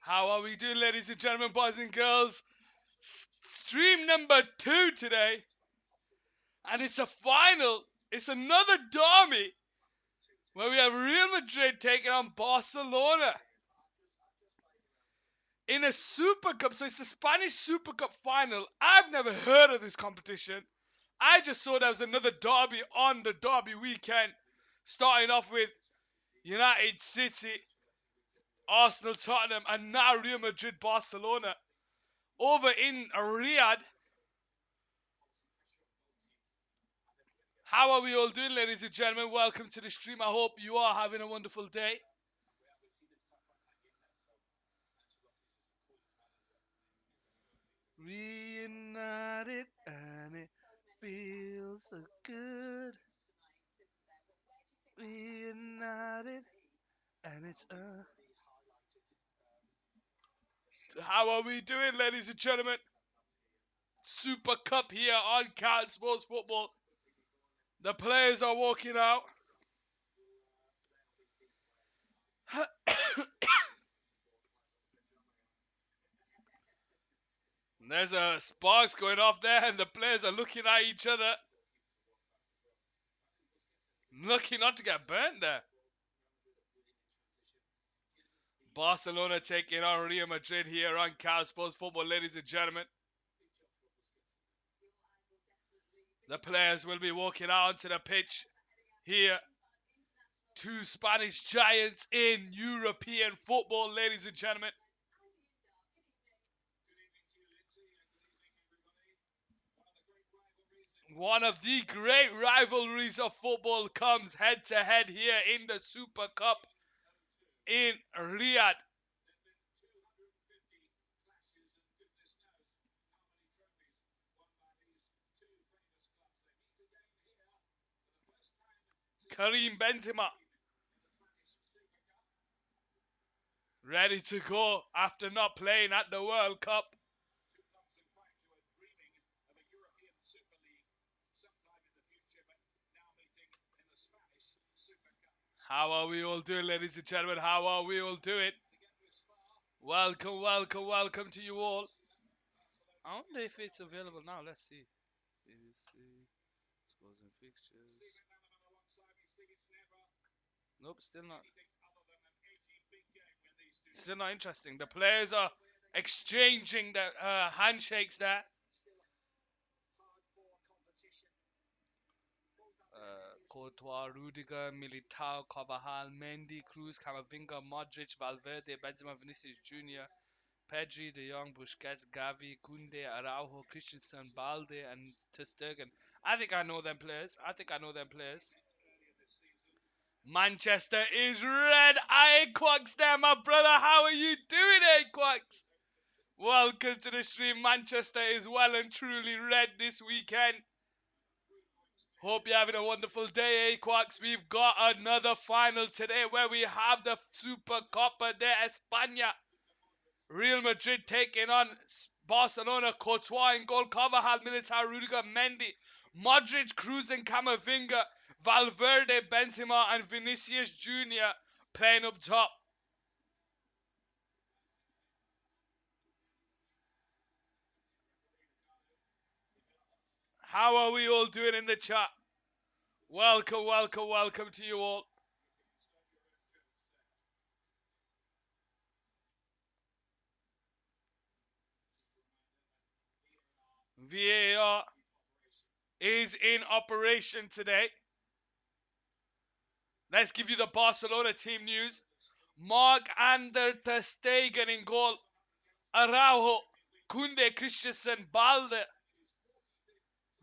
How are we doing, ladies and gentlemen, boys and girls? Stream number 2 today. And it's a final. It's another derby where we have Real Madrid taking on Barcelona in a Super Cup. So it's the Spanish Super Cup final. I've never heard of this competition. I just saw there was another derby on the derby weekend. Starting off with United City, Arsenal, Tottenham, and now Real Madrid, Barcelona. Over in Riyadh. How are we all doing, ladies and gentlemen? Welcome to the stream. I hope you are having a wonderful day. Reunited and it feels so good. Reunited and it's How are we doing, ladies and gentlemen? Super Cup here on Cat Sports Football. The players are walking out. There's a sparks going off there, and the players are looking at each other. Lucky not to get burnt there. Barcelona taking on Real Madrid here on Cal Sports Football, ladies and gentlemen. The players will be walking out onto the pitch here. Two Spanish giants in European football, ladies and gentlemen. One of the great rivalries of football comes head to head here in the Super Cup in Riyadh. Karim Benzema ready to go after not playing at the World Cup. How are we all doing, ladies and gentlemen? How are we all doing? Welcome, welcome, welcome to you all. I wonder if it's available now. Let's see. Scores and fixtures. Nope, still not. Still not interesting. The players are exchanging the handshakes there. Courtois, Rudiger, Militao, Carvajal, Mendy, Cruz, Camavinga, Modric, Valverde, Benzema, Vinicius Jr., Pedri, De Jong, Busquets, Gavi, Koundé, Araujo, Christensen, Balde, and Ter Stegen. I think I know them players. Manchester is red. Quacks there, my brother. How are you doing, Quacks? Welcome to the stream. Manchester is well and truly red this weekend. Hope you're having a wonderful day, Quacks. We've got another final today where we have the Super Copa de España. Real Madrid taking on Barcelona. Courtois in goal. Carvajal, Militao, Rudiger, Mendy, Modric, Cruz and Camavinga, Valverde, Benzema and Vinicius Jr. playing up top. How are we all doing in the chat? Welcome, welcome, welcome to you all. VAR is in operation today. Let's give you the Barcelona team news. Marc-Andre Ter Stegen in goal. Araujo, Koundé, Christensen, Balde,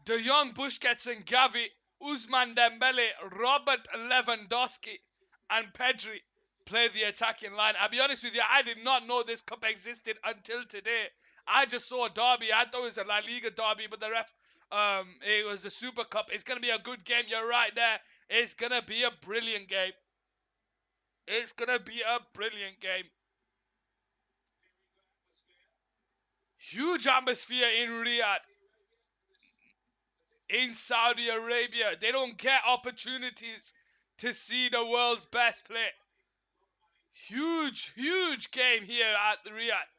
De Jong, Busquets and Gavi, Ousmane Dembele, Robert Lewandowski and Pedri play the attacking line. I'll be honest with you, I did not know this cup existed until today. I just saw a derby. I thought it was a La Liga derby, but the ref, it was the Super Cup. It's going to be a good game. You're right there. It's going to be a brilliant game. It's going to be a brilliant game. Huge atmosphere in Riyadh. In Saudi Arabia, they don't get opportunities to see the world's best play. Huge, huge game here at the Riyadh.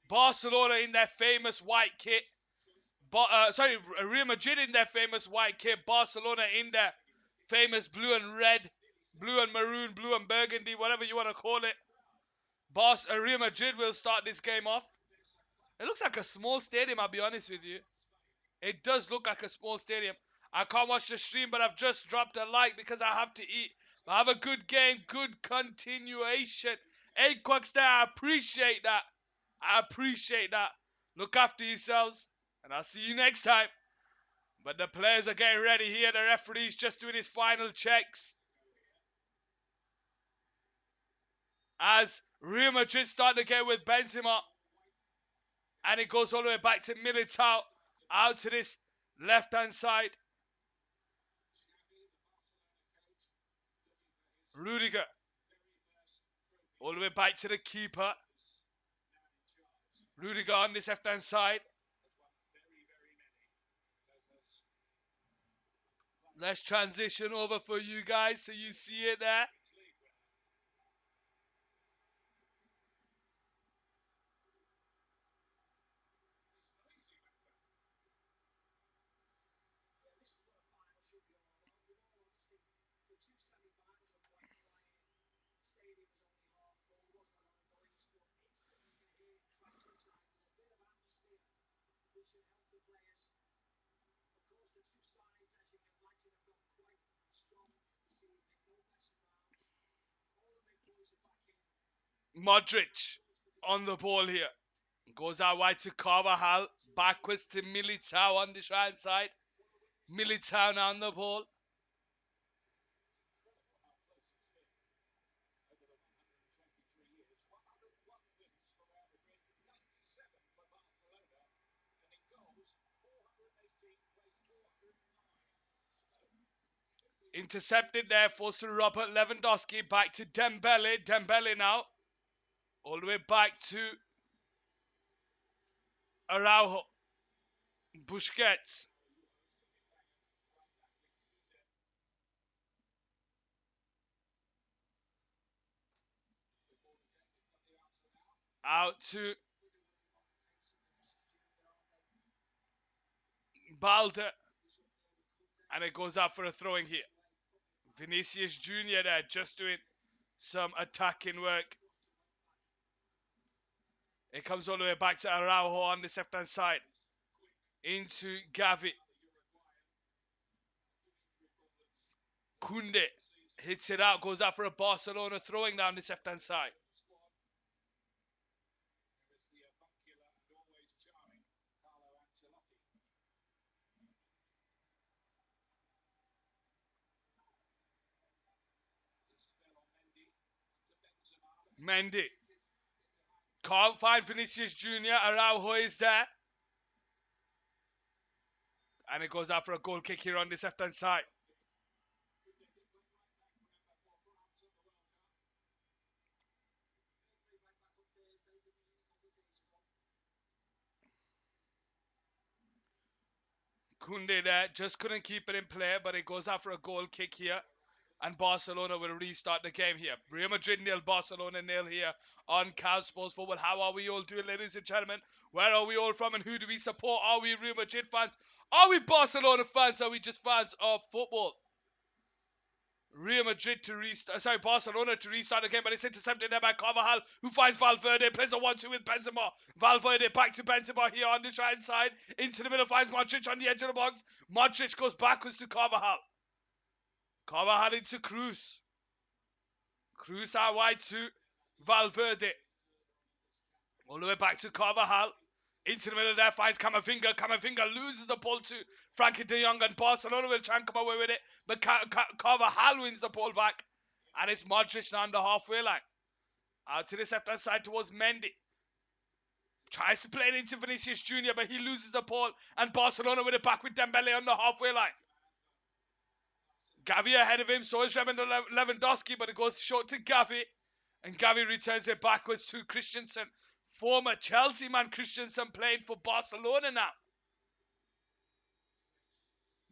Barcelona in their famous white kit. Real Madrid in their famous white kit. Barcelona in their famous blue and red, blue and maroon, blue and burgundy, whatever you want to call it. Real Madrid will start this game off. It looks like a small stadium, I'll be honest with you. It does look like a small stadium. I can't watch the stream, but I've just dropped a like because I have to eat. But have a good game, good continuation. Hey, Quacks there, I appreciate that. I appreciate that. Look after yourselves, and I'll see you next time. But the players are getting ready here. The referee's just doing his final checks. As Real Madrid start the game with Benzema. And it goes all the way back to Militao. Out to this left-hand side. Rudiger. All the way back to the keeper. Rudiger on this left-hand side. Let's transition over for you guys so you see it there. Modric on the ball here. Goes out wide to Carvajal. Backwards to Militao on this right side. Militao now on the ball. Intercepted there, forced to Robert Lewandowski. Back to Dembele. Dembele now. All the way back to Araujo. Busquets. Out to Balde. And it goes out for a throwing here. Vinicius Jr. there just doing some attacking work. It comes all the way back to Araujo on the left hand side. Into Gavi. Kunde hits it out, goes out for a Barcelona throwing down the left hand side. Mendy. Can't find Vinicius Jr. Araujo is there. And it goes out for a goal kick here on this left hand side. Kunde there just couldn't keep it in play, but it goes out for a goal kick here. And Barcelona will restart the game here. Real Madrid nil, Barcelona nil here on Cal Sports Football. How are we all doing, ladies and gentlemen? Where are we all from and who do we support? Are we Real Madrid fans? Are we Barcelona fans? Are we just fans of football? Real Madrid to restart, Barcelona to restart the game, but it's intercepted there by Carvajal, who finds Valverde, plays a 1-2 with Benzema. Valverde back to Benzema here on the right hand side, into the middle, finds Modric on the edge of the box. Modric goes backwards to Carvajal. Carvajal into Cruz. Cruz out wide to Valverde. All the way back to Carvajal. Into the middle there, finds Camavinga. Camavinga loses the ball to Frankie de Jong, and Barcelona will try and come away with it. But Carvajal wins the ball back. And it's Modric now on the halfway line. Out to the left-hand side towards Mendy. Tries to play it into Vinicius Jr., but he loses the ball. And Barcelona with it back with Dembele on the halfway line. Gavi ahead of him, so is Lewandowski, but it goes short to Gavi. And Gavi returns it backwards to Christensen. Former Chelsea man Christensen playing for Barcelona now.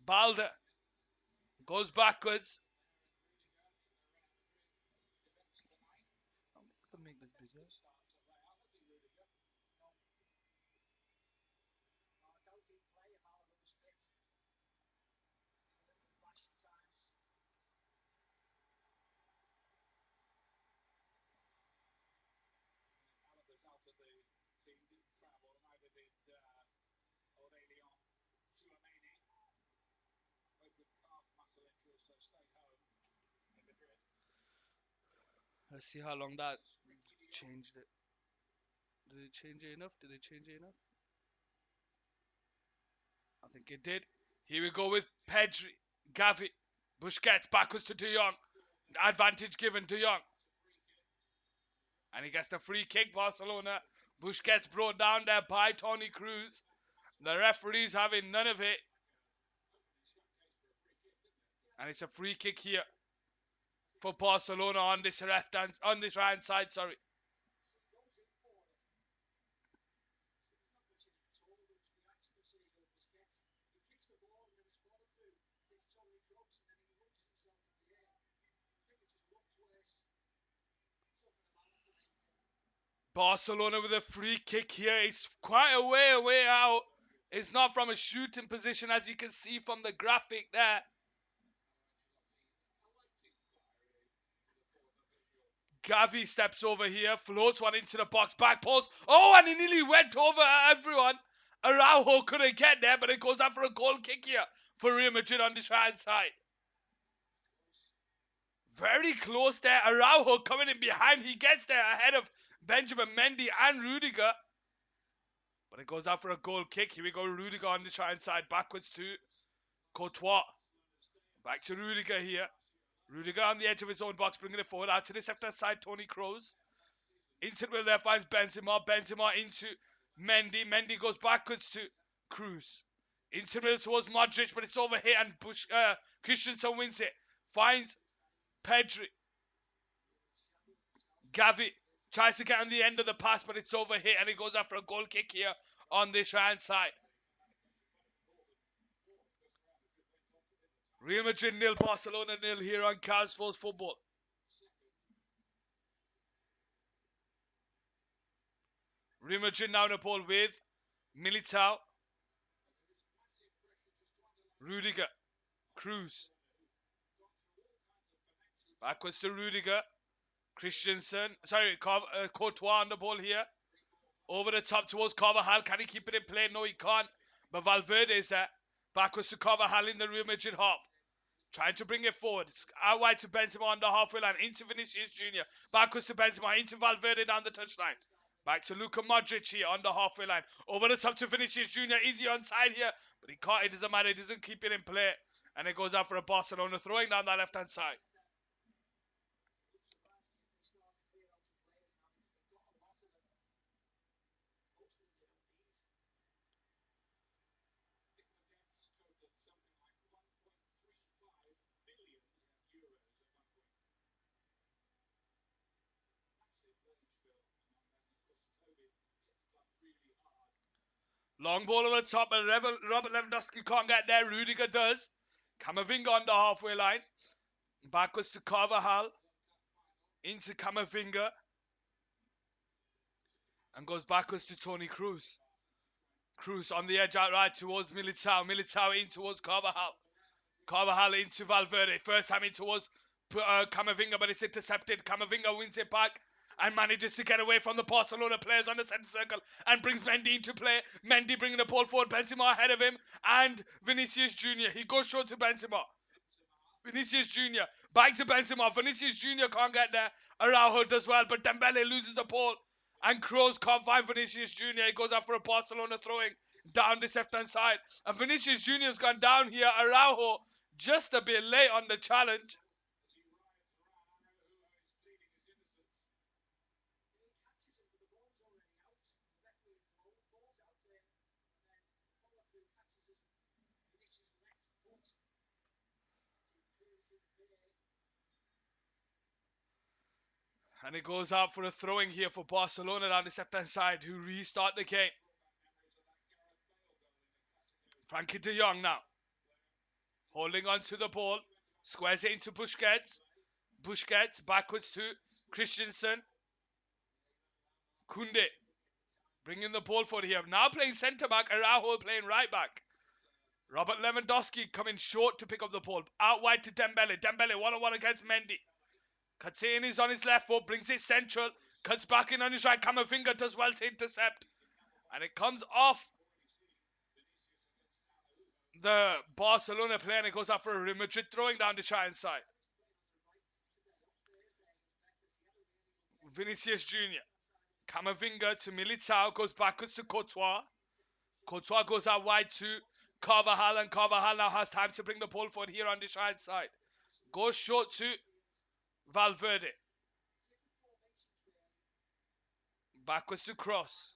Balde goes backwards. make this bigger? Let's see how long that changed it. Did it change it enough? Did it change it enough? I think it did. Here we go with Pedri, Gavi, Busquets backwards to De Jong. Advantage given De Jong. And he gets the free kick, Barcelona. Busquets brought down there by Toni Kroos. The referee's having none of it. And it's a free kick here for Barcelona on this right hand side, sorry. Barcelona with a free kick here. It's quite a way out. It's not from a shooting position, as you can see from the graphic there. Gavi steps over here, floats one into the box, back post. Oh, and he nearly went over everyone. Araujo couldn't get there, but it goes out for a goal kick here for Real Madrid on this right side. Very close there. Araujo coming in behind. He gets there ahead of Benjamin Mendy and Rudiger. But it goes out for a goal kick. Here we go, Rudiger on this right side, backwards to Courtois. Back to Rudiger here. Rudiger on the edge of his own box, bringing it forward. Out to the left-hand side, Toni Kroos. Into the left finds Benzema. Benzema into Mendy. Mendy goes backwards to Kroos. Into the middle towards Modric, but it's over here, and Christensen wins it. Finds Pedri. Gavi tries to get on the end of the pass, but it's over here, and it goes out for a goal kick here on this right side. Real Madrid 0, Barcelona 0 here on Cal Sports Football. Real Madrid now in the ball with Militao, Rudiger, Kroos. Backwards to Rudiger, Christensen, Courtois on the ball here. Over the top towards Carvajal. Can he keep it in play? No, he can't. But Valverde is there. Backwards to Carvajal in the Real Madrid half. Trying to bring it forward. Out wide to Benzema on the halfway line. Into Vinicius Jr. Backwards to Benzema. Into Valverde down the touchline. Back to Luka Modric here on the halfway line. Over the top to Vinicius Jr. Easy onside here. But he can't. It doesn't matter. He doesn't keep it in play. And it goes out for a Barcelona throwing down that left-hand side. Long ball over the top, but Robert Lewandowski can't get there. Rudiger does. Camavinga on the halfway line. Backwards to Carvajal. Into Camavinga. And goes backwards to Toni Kroos. Kroos on the edge outright towards Militao. Militao in towards Carvajal. Carvajal into Valverde. First time in towards Camavinga, but it's intercepted. Camavinga wins it back and manages to get away from the Barcelona players on the centre circle and brings Mendy into play. Mendy bringing the ball forward. Benzema ahead of him and Vinicius Jr. He goes short to Benzema. Vinicius Jr. back to Benzema. Vinicius Jr. can't get there. Araujo does well, but Dembele loses the ball. And Kroos can't find Vinicius Jr. He goes out for a Barcelona throwing down this left-hand side. And Vinicius Jr. has gone down here. Araujo just a bit late on the challenge. And it goes out for a throwing here for Barcelona down the left-hand side, who restart the game. Frankie de Jong now. Holding on to the ball. Squares it into Busquets. Busquets backwards to Christensen. Koundé bringing the ball forward here. Now playing centre back. Araujo playing right back. Robert Lewandowski coming short to pick up the ball. Out wide to Dembele. Dembele one-on-one against Mendy. Cuts in, he's on his left foot, brings it central. Cuts back in on his right. Camavinga does well to intercept. And it comes off the Barcelona player and it goes out for a Real Madrid throwing down the try inside. Vinicius Jr. Camavinga to Militao, goes backwards to Courtois. Courtois goes out wide to Carvajal, and Carvajal now has time to bring the ball forward here on the right side. Goes short to Valverde. Backwards to Cross.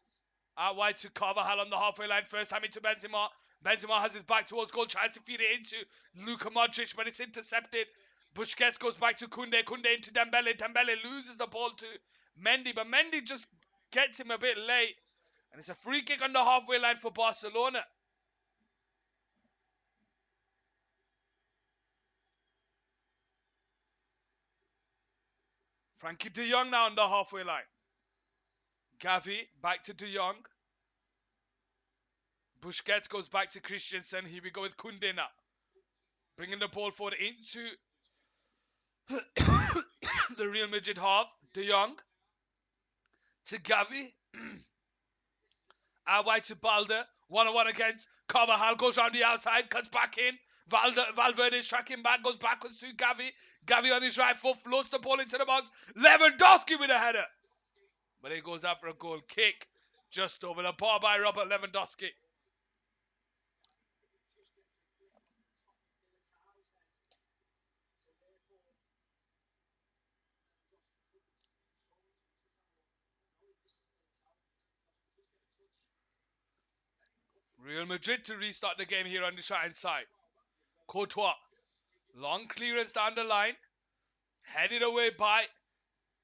Out wide to Carvajal on the halfway line. First time into Benzema. Benzema has his back towards goal. Tries to feed it into Luka Modric, but it's intercepted. Busquets goes back to Koundé. Koundé into Dembele. Dembele loses the ball to Mendy, but Mendy just gets him a bit late. And it's a free kick on the halfway line for Barcelona. Frankie de Jong now on the halfway line. Gavi back to de Jong. Busquets goes back to Christensen. Here we go with Koundé now. Bringing the ball forward into the Real Madrid half. De Jong to Gavi. Out wide to Balde. One-on-one against Carvajal. Goes round the outside. Cuts back in. Valverde is tracking back. Goes backwards to Gavi. Gavi on his right foot. Floats the ball into the box. Lewandowski with a header. But it goes out for a goal kick. Just over the bar by Robert Lewandowski. Real Madrid to restart the game here on the right-hand side. Courtois. Long clearance down the line. Headed away by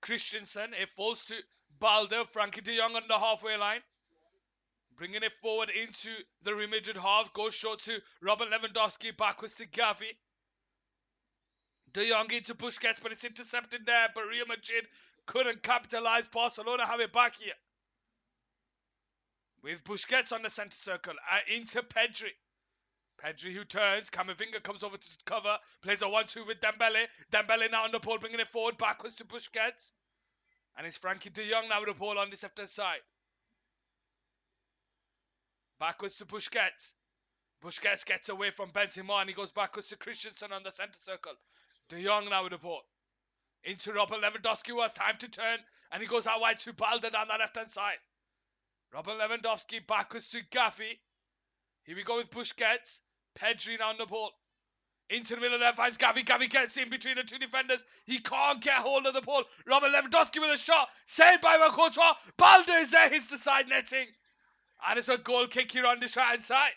Christensen. It falls to Balde. Frankie de Jong on the halfway line. Bringing it forward into the Real Madrid half. Goes short to Robert Lewandowski. Backwards to Gavi. De Jong into Busquets, but it's intercepted there. But Real Madrid couldn't capitalize. Barcelona have it back here. With Busquets on the centre circle. Into Pedri. Pedri who turns. Camavinga comes over to cover. Plays a 1-2 with Dembele. Dembele now on the ball, bringing it forward. Backwards to Busquets. And it's Frankie de Jong now with the ball on this left side. Backwards to Busquets. Busquets gets away from Benzema and he goes backwards to Christensen on the centre circle. De Jong now with the ball. Into Robert Lewandowski who has time to turn. And he goes out wide to Balde down the left-hand side. Robert Lewandowski backwards to Gavi. Here we go with Busquets. Pedri now on the ball. Into the middle of the finds Gavi. Gavi gets in between the two defenders. He can't get hold of the ball. Robert Lewandowski with a shot. Saved by Courtois. Balde is there. Hits the side netting. And it's a goal kick here on the right-hand side.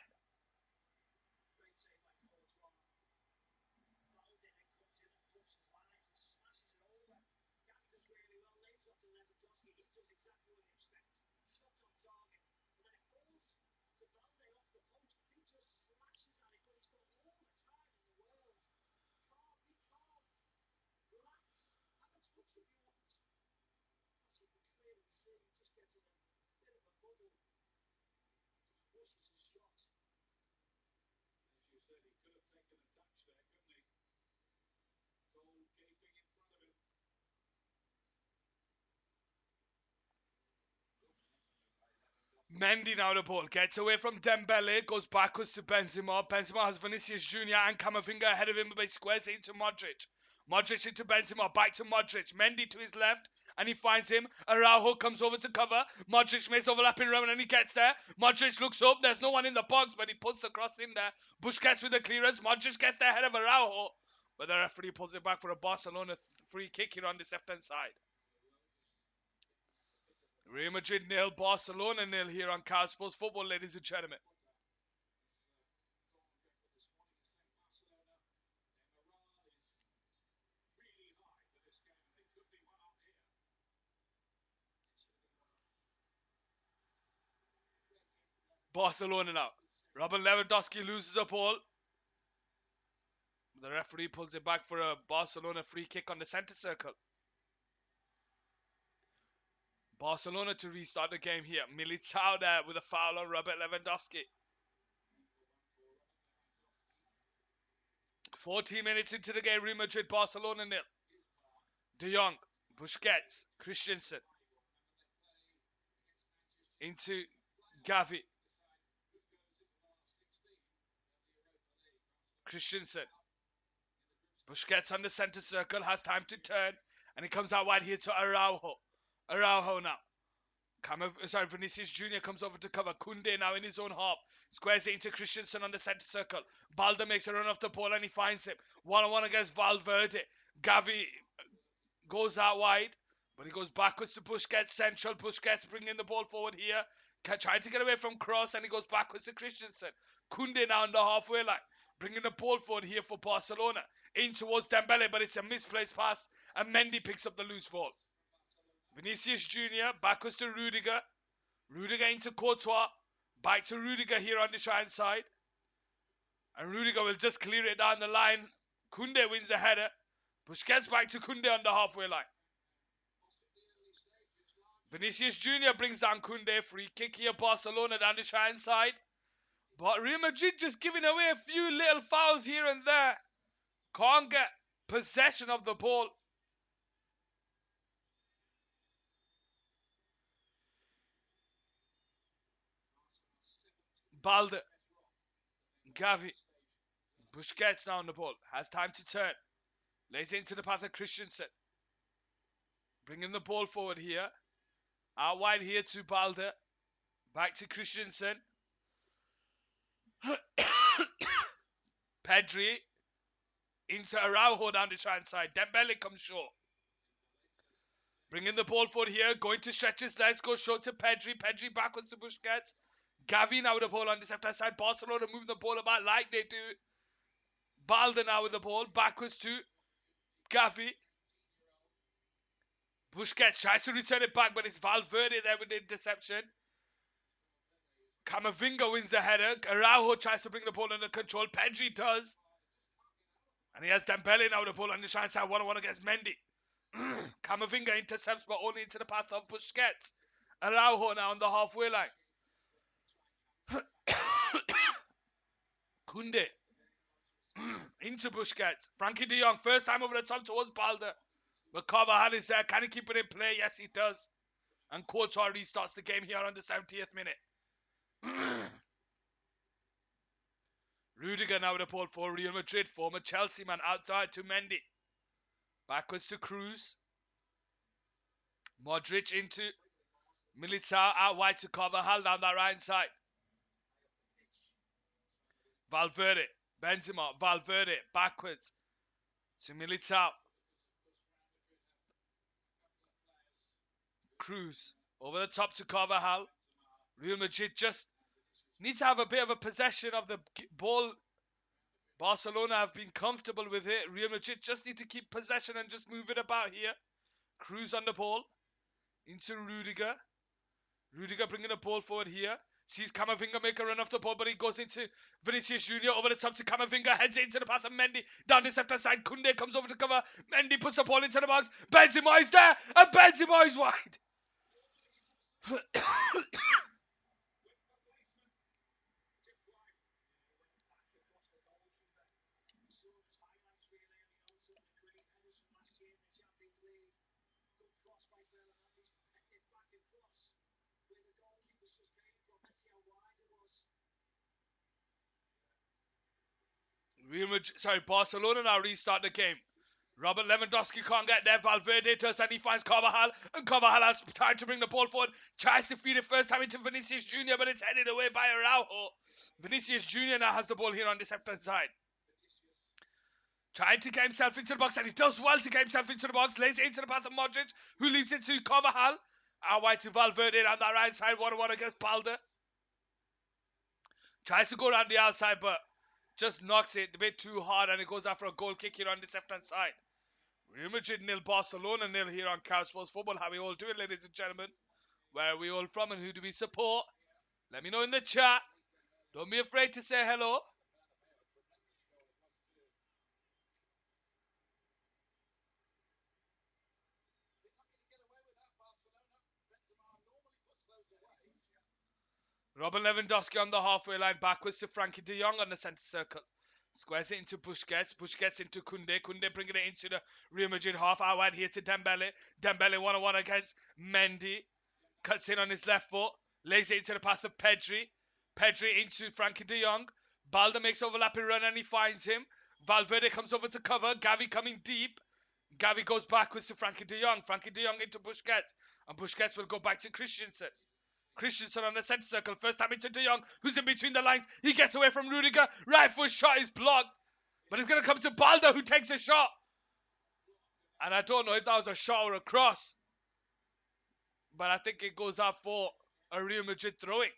Mendy now the ball. Gets away from Dembele. Goes backwards to Benzema. Benzema has Vinicius Jr. and Camavinga ahead of him, but he squares it into Modric. Modric into Benzema. Back to Modric. Mendy to his left. And he finds him. Araujo comes over to cover. Modric makes overlapping run and he gets there. Modric looks up. There's no one in the box, but he puts the cross in there. Busquets with the clearance. Modric gets there ahead of Araujo. But the referee pulls it back for a Barcelona free kick here on this left-hand side. Real Madrid 0, Barcelona 0 here on Cal Sports Football, ladies and gentlemen. Barcelona now. Robert Lewandowski loses the ball. The referee pulls it back for a Barcelona free kick on the centre circle. Barcelona to restart the game here. Militao there with a foul on Robert Lewandowski. 14 minutes into the game, Real Madrid, Barcelona 0. De Jong, Busquets, Christensen. Into Gavi. Christensen. Busquets on the center circle, has time to turn, and he comes out wide here to Araujo. Araujo now. Vinicius Jr. comes over to cover. Koundé now in his own half. Squares it into Christensen on the center circle. Balde makes a run off the ball and he finds him. 1-on-1 against Valverde. Gavi goes out wide, but he goes backwards to Busquets. Central Busquets bringing the ball forward here. Trying to get away from Cross and he goes backwards to Christensen. Koundé now on the halfway line. Bringing the ball forward here for Barcelona. In towards Dembele, but it's a misplaced pass. And Mendy picks up the loose ball. Vinicius Jr. backwards to Rudiger. Rudiger into Courtois. Back to Rudiger here on the right side. And Rudiger will just clear it down the line. Koundé wins the header. Busquets back to Koundé on the halfway line. Vinicius Jr. brings down Koundé. Free kick here, Barcelona down the right side. But Real Madrid just giving away a few little fouls here and there. Can't get possession of the ball. Balde. Gavi. Busquets now on the ball. Has time to turn. Lays into the path of Christensen. Bringing the ball forward here. Out wide here to Balde. Back to Christensen. Pedri. Into Araujo down the right side. Dembele comes short. Bringing the ball forward here. Going to stretch his legs. Goes short to Pedri. Pedri backwards to Busquets. Gavi now with the ball on the left-hand side. Barcelona moving the ball about like they do. Balde now with the ball. Backwards to Gavi. Busquets tries to return it back, but it's Valverde there with the interception. Camavinga wins the header. Araujo tries to bring the ball under control. Pedri does. And he has Dembele now with the ball on the right side. 1-on-1 against Mendy. Camavinga intercepts, but only into the path of Busquets. Araujo now on the halfway line. Koundé. Into Busquets. Frankie de Jong, first time over the top towards Balde. But Carvajal is there. Can he keep it in play? Yes, he does. And Courtois restarts the game here on the 70th minute. Rudiger now with the ball for Real Madrid. Former Chelsea man outside to Mendy. Backwards to Cruz. Modric into Militao. Out wide to Carvajal down that right side. Valverde. Benzema. Valverde. Backwards to Militao. Cruz. Over the top to Carvajal. Real Madrid just need to have a bit of a possession of the ball. Barcelona have been comfortable with it. Real Madrid just need to keep possession and just move it about here. Cruz on the ball. Into Rudiger. Rudiger bringing the ball forward here. Sees Camavinga make a run off the ball, but he goes into Vinicius Jr. over the top to Camavinga. Heads into the path of Mendy. Down this left-hand side. Koundé comes over to cover. Mendy puts the ball into the box. Benzema is there. And Benzema is wide. Barcelona now restart the game. Robert Lewandowski can't get there. Valverde does, and he finds Carvajal. And Carvajal has time to bring the ball forward. Tries to feed it first time into Vinicius Jr., but it's headed away by Araujo. Vinicius Jr. now has the ball here on the left-hand side. Trying to get himself into the box, and he does well to get himself into the box. Lays it into the path of Modric, who leaves it to Carvajal. Out wide to Valverde on that right side. 1-1 against Balde. Tries to go around the outside, but just knocks it a bit too hard, and it goes out for a goal kick here on the left-hand side. Real Madrid 0, Barcelona 0 here on Couch Sports Football. How we all doing, ladies and gentlemen? Where are we all from and who do we support? Let me know in the chat. Don't be afraid to say hello. Robin Lewandowski on the halfway line, backwards to Frankie de Jong on the centre circle. Squares it into Busquets. Busquets into Koundé. Koundé bringing it into the Real Madrid half. Out wide here to Dembele. Dembele 1-on-1 against Mendy. Cuts in on his left foot. Lays it into the path of Pedri. Pedri into Frankie de Jong. Balde makes overlapping run and he finds him. Valverde comes over to cover. Gavi coming deep. Gavi goes backwards to Frankie de Jong. Frankie de Jong into Busquets. And Busquets will go back to Christensen. Christensen on the centre circle. First time into De Jong, who's in between the lines. He gets away from Rudiger. Right foot shot is blocked. But it's going to come to Balde, who takes a shot. And I don't know if that was a shot or a cross. But I think it goes out for a Real Madrid throwing.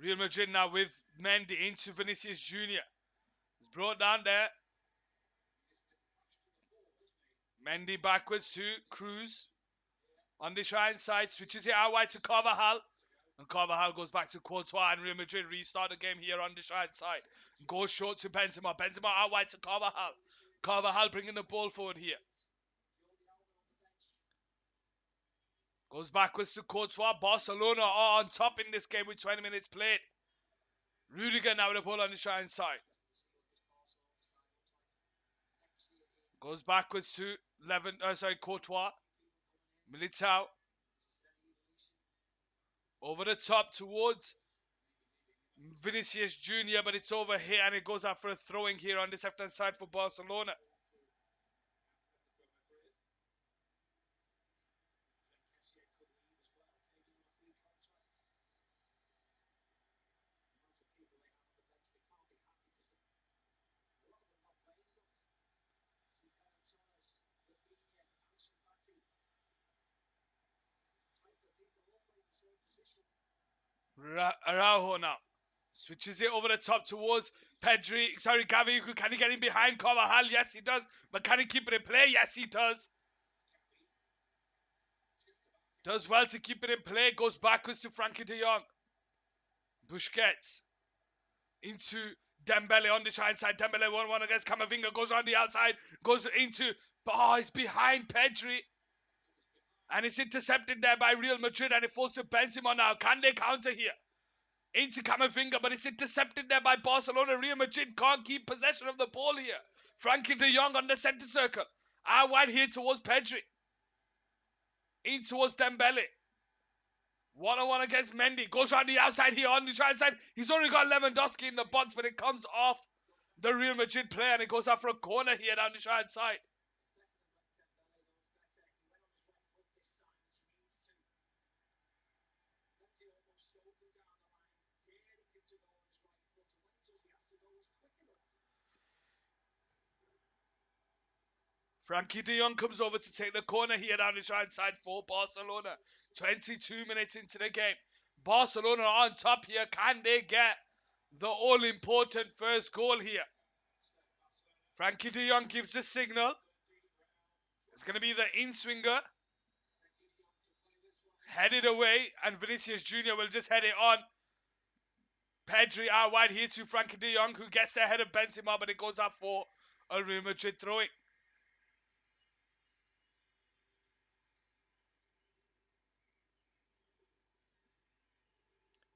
Real Madrid now with Mendy into Vinicius Jr. He's brought down there. Mendy backwards to Cruz. On the right side, switches it out wide to Carvajal. And Carvajal goes back to Courtois, and Real Madrid restart the game here on the right side. Goes short to Benzema. Benzema out wide to Carvajal. Carvajal bringing the ball forward here. Goes backwards to Courtois. Barcelona are on top in this game with 20 minutes played. Rudiger now with the ball on the right side. Goes backwards to Courtois. Militao. Over the top towards Vinicius Jr., but it's over here and it goes out for a throwing here on this left-hand side for Barcelona. Araujo now switches it over the top towards Gavi. Can he get in behind Carvajal? Yes, he does. But can he keep it in play? Yes, he does. Does well to keep it in play. Goes backwards to Frankie de Jong. Busquets into Dembele on the right side. Dembele 1-1 against Camavinga. Goes on the outside. Goes into... Oh, it's behind Pedri. And it's intercepted there by Real Madrid. And it falls to Benzema now. Can they counter here? Into Camavinga, but it's intercepted there by Barcelona. Real Madrid can't keep possession of the ball here. Frankie de Jong on the centre circle. Out wide here towards Pedri. In towards Dembele. 1-on-1 against Mendy. Goes on the outside here on the right side. He's only got Lewandowski in the box, but it comes off the Real Madrid player and it goes out for a corner here down the right side. Frankie de Jong comes over to take the corner here down the right side for Barcelona. 22 minutes into the game. Barcelona on top here. Can they get the all-important first goal here? Frankie de Jong gives the signal. It's going to be the in-swinger. Headed away, and Vinicius Jr. will just head it on. Pedri out wide here to Frankie de Jong, who gets the head of Benzema, but it goes out for a Real Madrid throwing.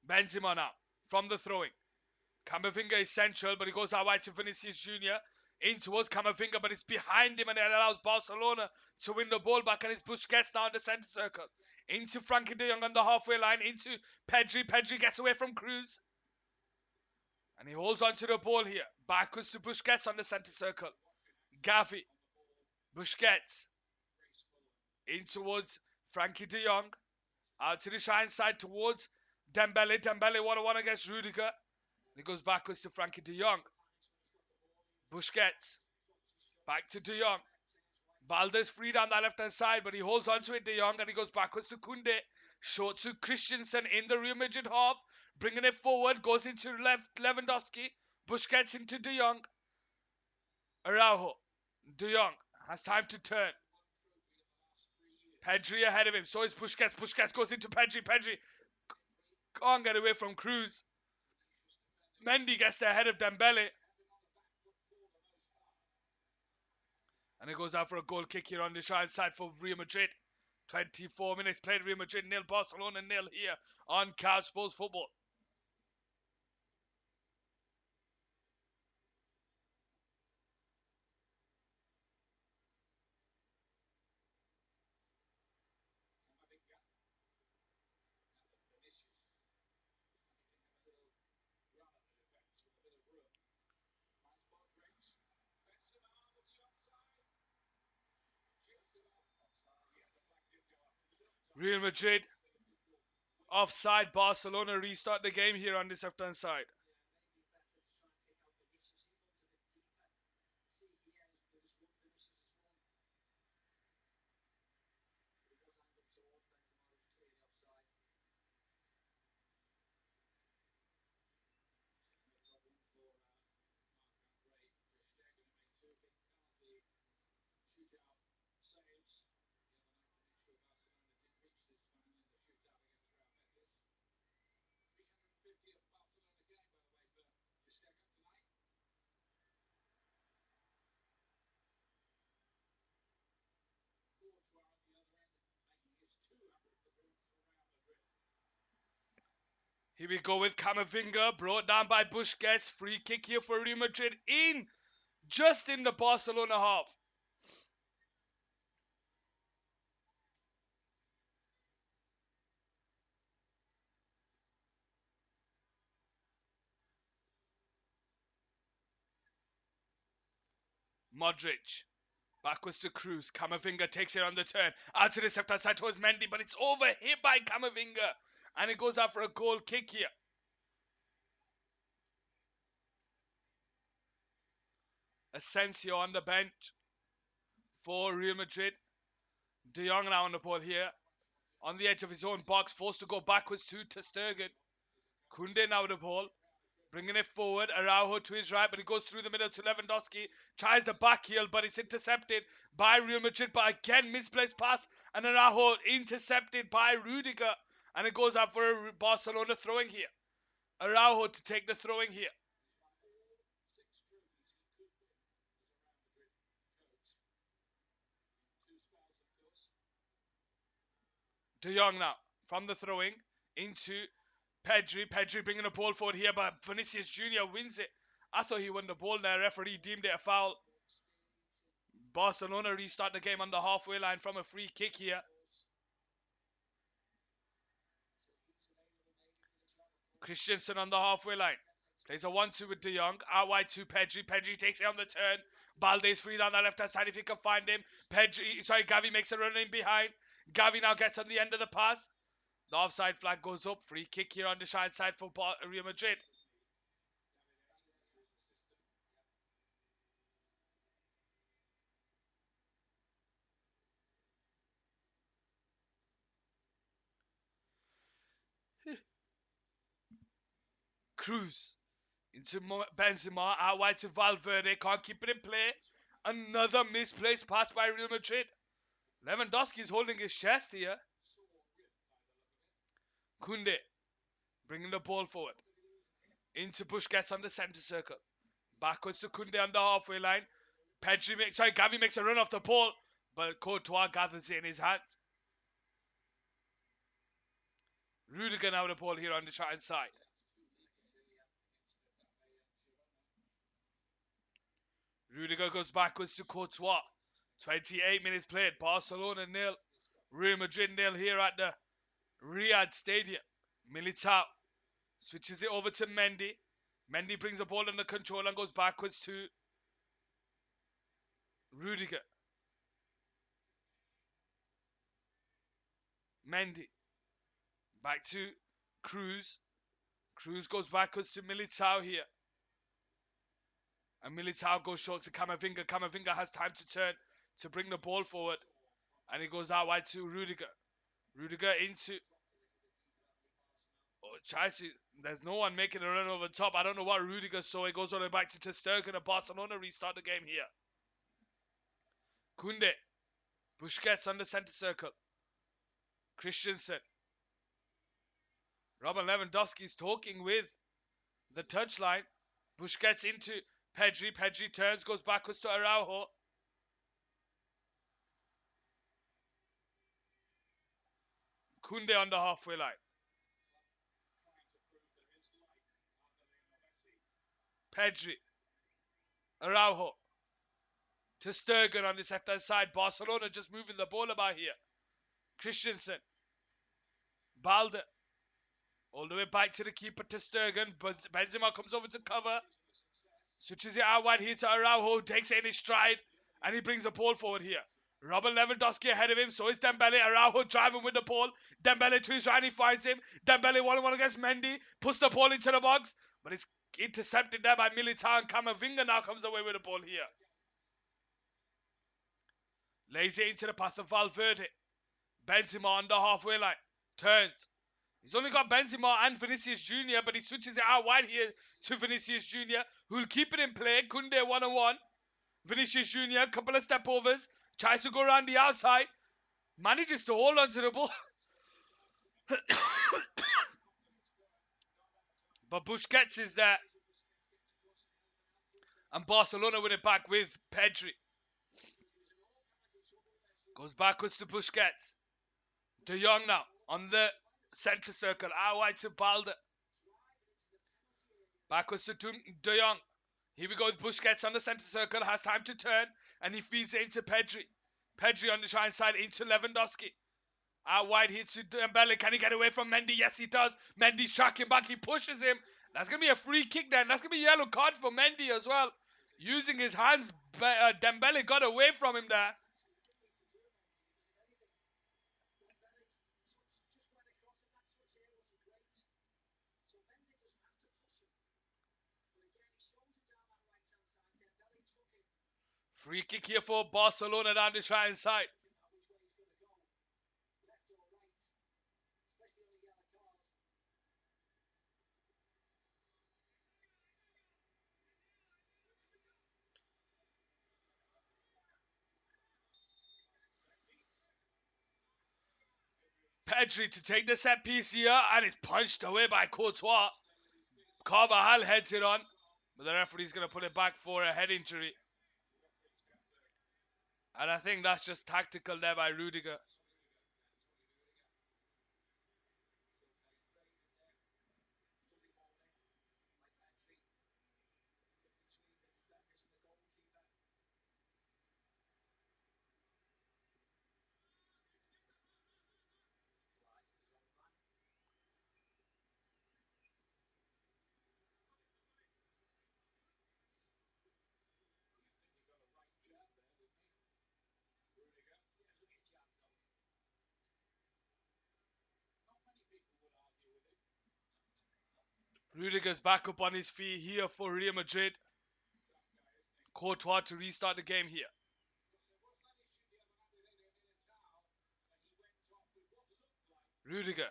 Benzema now, from the throwing. Camavinga is central, but he goes out wide to Vinicius Jr. In towards Camavinga, but it's behind him, and it allows Barcelona to win the ball back, and it's Busquets now in the centre circle. Into Frankie de Jong on the halfway line, into Pedri. Pedri gets away from Cruz. And he holds on to the ball here. Backwards to Busquets on the centre circle. Gavi. Busquets. In towards Frankie de Jong. Out to the right side towards Dembele. Dembele 1-on-1 against Rudiger. He goes backwards to Frankie de Jong. Busquets. Back to de Jong. Balde's free down that left-hand side, but he holds on to it, de Jong, and he goes backwards to Koundé. Short to Christensen in the Real Madrid half. Bringing it forward. Goes into left Lewandowski. Busquets into de Jong. Araujo. De Jong has time to turn. Pedri ahead of him. So is Busquets. Busquets goes into Pedri. Pedri can't get away from Cruz. Mendy gets there ahead of Dembele. And it goes out for a goal kick here on the side for Real Madrid. 24 minutes played. Real Madrid nil, Barcelona nil here on Couch Sports Football. Real Madrid offside. Barcelona restart the game here on this left-hand side. Here we go with Camavinga, brought down by Busquets. Free kick here for Real Madrid just in the Barcelona half. Modric. Backwards to Cruz. Camavinga takes it on the turn. Out to the left side towards Mendy, but it's overhit by Camavinga. And it goes out for a goal kick here. Asensio on the bench for Real Madrid. De Jong now on the ball here. On the edge of his own box. Forced to go backwards to Sturgeon. Kunde now the ball. Bringing it forward, Araujo to his right, but he goes through the middle to Lewandowski. Tries the back heel, but it's intercepted by Real Madrid. But again, misplaced pass, and Araujo intercepted by Rudiger. And it goes out for a Barcelona throwing here. Araujo to take the throwing here. De Jong now, from the throwing, into Pedri. Pedri bringing the ball forward here, but Vinicius Jr. wins it. I thought he won the ball there. Referee deemed it a foul. Barcelona restart the game on the halfway line from a free kick here. Christensen on the halfway line. Plays a 1-2 with De Jong. Out wide to Pedri. Pedri takes it on the turn. Balde's free down the left-hand side if he can find him. Gavi makes a run in behind. Gavi now gets on the end of the pass. The offside flag goes up. Free kick here on the side for Real Madrid. Cruz into Benzema, out wide to Valverde, can't keep it in play. Another misplaced pass by Real Madrid. Lewandowski is holding his chest here. Kunde bringing the ball forward. Into Busquets on the centre circle. Backwards to Kunde on the halfway line. Gavi makes a run off the ball, but Courtois gathers it in his hands. Rudiger now the ball here on the right side. Rudiger goes backwards to Courtois. 28 minutes played. Barcelona nil. Real Madrid nil here at the Riyadh Stadium. Militao switches it over to Mendy. Mendy brings the ball under control and goes backwards to Rudiger. Mendy. Back to Cruz. Cruz goes backwards to Militao here. And Militao goes short to Camavinga. Camavinga has time to turn to bring the ball forward. And he goes out wide to Rudiger. Rudiger into... Oh, Chelsea. There's no one making a run over the top. I don't know what Rudiger saw. He goes all the way back to Sturgeon and Barcelona restart the game here. Kunde. Busquets on the centre circle. Christensen. Robert Lewandowski is talking with the touchline. Busquets into Pedri. Pedri turns, goes backwards to Araujo. Kunde on the halfway line. Pedri. Araujo. To Sturgeon on the left-hand side. Barcelona just moving the ball about here. Christensen. Balde. All the way back to the keeper to Sturgeon. But Benzema comes over to cover. Switches it out wide here to Araujo. Takes it in his stride. And he brings the ball forward here. Robert Lewandowski ahead of him. So is Dembele. Araujo driving with the ball. Dembele to his right. He finds him. Dembele 1-1 against Mendy. Puts the ball into the box. But it's intercepted there by Militao. And Camavinga now comes away with the ball here. Lays it into the path of Valverde. Benzema on the halfway line. Turns. He's only got Benzema and Vinicius Jr., but he switches it out wide here to Vinicius Jr., who will keep it in play. Kunde 1-on-1. Vinicius Jr., couple of step overs. Tries to go around the outside. Manages to hold on to the ball. But Busquets is there. And Barcelona with it back with Pedri. Goes backwards to Busquets. De Jong now on the centre circle. Out wide to Balde. Backwards to De Jong. Here we go with Busquets on the centre circle. Has time to turn. And he feeds it into Pedri. Pedri on the right side into Lewandowski. Out wide here to Dembele. Can he get away from Mendy? Yes, he does. Mendy's tracking back. He pushes him. That's going to be a free kick then. That's going to be a yellow card for Mendy as well. Using his hands, Dembele got away from him there. Free kick here for Barcelona down the right side. Pedri to take the set piece here, and it's punched away by Courtois. Carvajal heads it on, but the referee's going to put it back for a head injury. And I think that's just tactical there by Rudiger. Rudiger's back up on his feet here for Real Madrid. Courtois to restart the game here. Rudiger.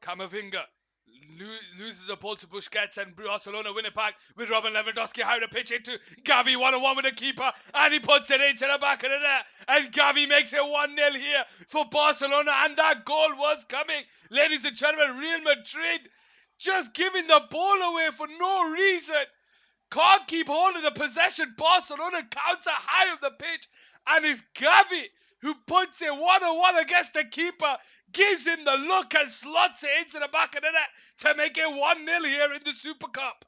Camavinga loses the ball to Busquets, and Barcelona win it back with Robin Lewandowski high to pitch into Gavi 1-on-1 with the keeper, and he puts it into the back of the net, and Gavi makes it 1-0 here for Barcelona, and that goal was coming. Ladies and gentlemen, Real Madrid just giving the ball away for no reason. Can't keep hold of the possession. Barcelona counter high on the pitch, and it's Gavi who puts it 1-on-1 against the keeper, gives him the look and slots it into the back of the net to make it 1-0 here in the Super Cup.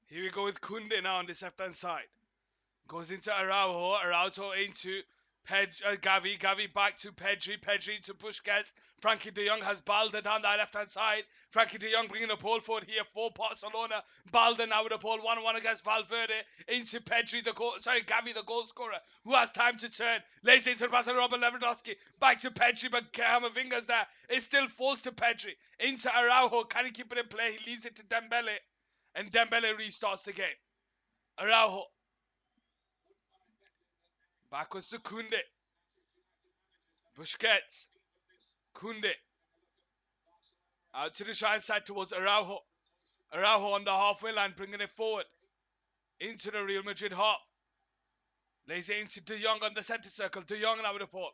Here we go with Kunde now on this left hand side. Goes into Araujo. Araujo into Gavi. Gavi back to Pedri. Pedri to Busquets. Frankie de Jong has Balde down that left hand side. Frankie de Jong bringing the ball forward here for Barcelona. Balde now with the ball 1-1 against Valverde. Into Pedri, Gavi, the goal scorer, who has time to turn. Lays into the pass to Robert Lewandowski. Back to Pedri, but Camavinga's there. It still falls to Pedri. Into Araujo. Can he keep it in play? He leaves it to Dembele. And Dembele restarts the game. Araujo. Backwards to Kunde. Busquets. Kunde. Out to the right side towards Araujo. Araujo on the halfway line, bringing it forward. Into the Real Madrid half. Lays it into De Jong on the centre circle. De Jong now with the ball.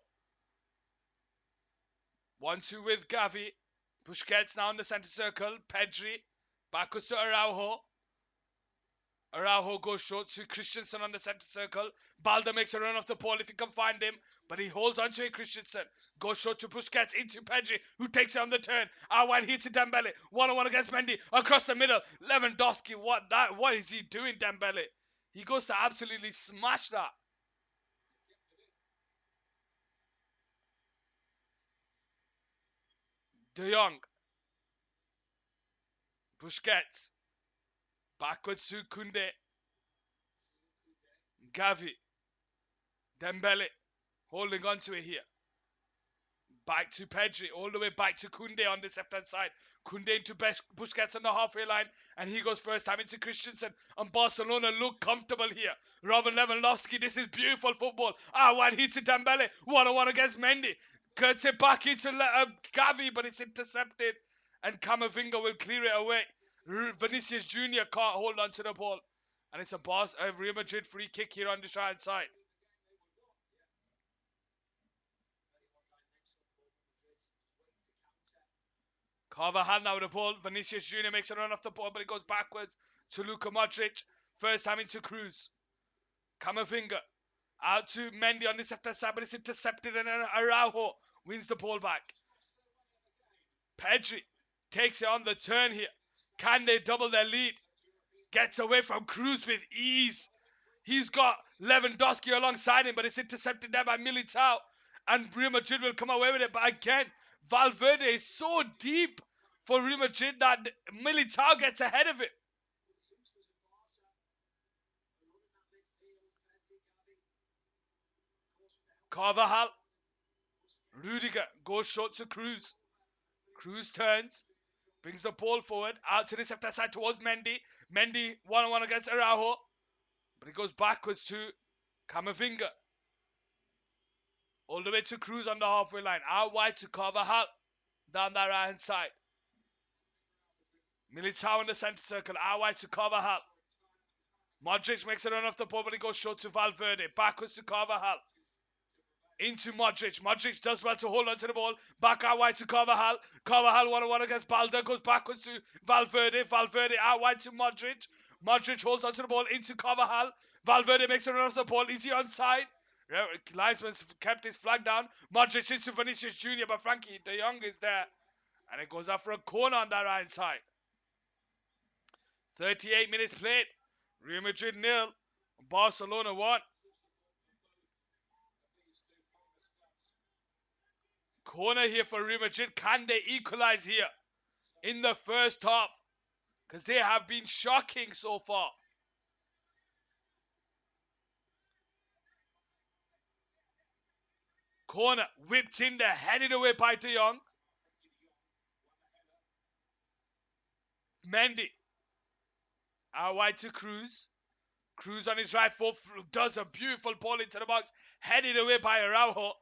1-2 with Gavi. Busquets now in the centre circle. Pedri. Backwards to Araujo. Araujo goes short to Christensen on the centre circle. Balde makes a run off the ball if he can find him, but he holds on to it. Christensen goes short to Busquets into Pedri, who takes it on the turn. Out wide here to Dembele. 1-on-1 against Mendy across the middle. Lewandowski, what is he doing, Dembele? He goes to absolutely smash that. De Jong. Busquets. Backwards to Kunde. Gavi. Dembele. Holding on to it here. Back to Pedri. All the way back to Kunde on this left-hand side. Kunde into Busquets on the halfway line. And he goes first time into Christensen. And Barcelona look comfortable here. Robin Lewandowski. This is beautiful football. Wide hit to Dembele. 1-on-1 against Mendy. Cuts it back into Gavi, but it's intercepted. And Camavinga will clear it away. Vinicius Jr. can't hold on to the ball. And it's a Real Madrid free kick here on the right side. Carvajal now with the ball. Vinicius Jr. makes a run off the ball, but it goes backwards to Luka Modric. First time into Cruz. Camavinga. Out to Mendy on this left side, but it's intercepted, and Araujo wins the ball back. Pedri takes it on the turn here. Can they double their lead? Gets away from Cruz with ease. He's got Lewandowski alongside him, but it's intercepted there by Militao. And Real Madrid will come away with it. But again, Valverde is so deep for Real Madrid that Militao gets ahead of it. Carvajal. Rudiger goes short to Cruz. Cruz turns. Brings the ball forward. Out to the left side towards Mendy. Mendy 1-on-1 against Araujo. But it goes backwards to Camavinga. All the way to Cruz on the halfway line. Out wide to Carvajal. Down that right hand side. Militao in the centre circle. Out wide to Carvajal. Modric makes a run off the ball, but he goes short to Valverde. Backwards to Carvajal. Into Modric. Modric does well to hold on to the ball. Back out wide to Carvajal. Carvajal 1-on-1 against Balde. Goes backwards to Valverde. Valverde out wide to Modric. Modric holds onto the ball into Carvajal. Valverde makes a run off the ball. Is he onside? Linesman's kept his flag down. Modric into Vinicius Jr. But Frankie de Jong is there. And it goes out for a corner on that right side. 38 minutes played. Real Madrid 0. Barcelona 1. Corner here for Real Madrid. Can they equalize here in the first half? Because they have been shocking so far. Corner whipped in there, headed away by De Jong. Mendy. Out wide to Cruz. Cruz on his right foot does a beautiful ball into the box, headed away by Araujo.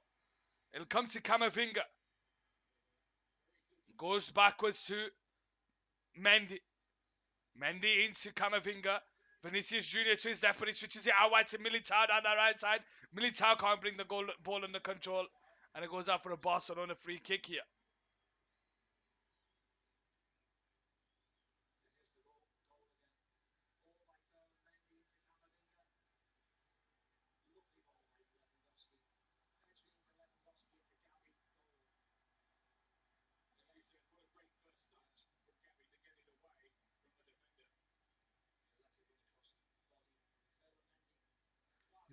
It'll come to Camavinga. Goes backwards to Mendy. Mendy into Camavinga. Vinicius Junior to his left, but he switches it out wide to Militao down the right side. Militao can't bring the ball under control, and it goes out for a Barcelona free kick here.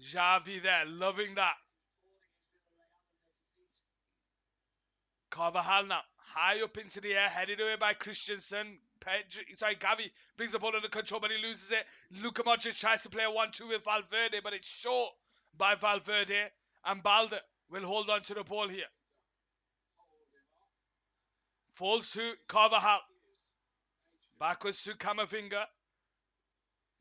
Xavi there, loving that. Carvajal now, high up into the air, headed away by Christensen. Gavi brings the ball under control, but he loses it. Luka Modric tries to play a 1-2 with Valverde, but it's short by Valverde. And Balde will hold on to the ball here. Falls to Carvajal. Backwards to Camavinga.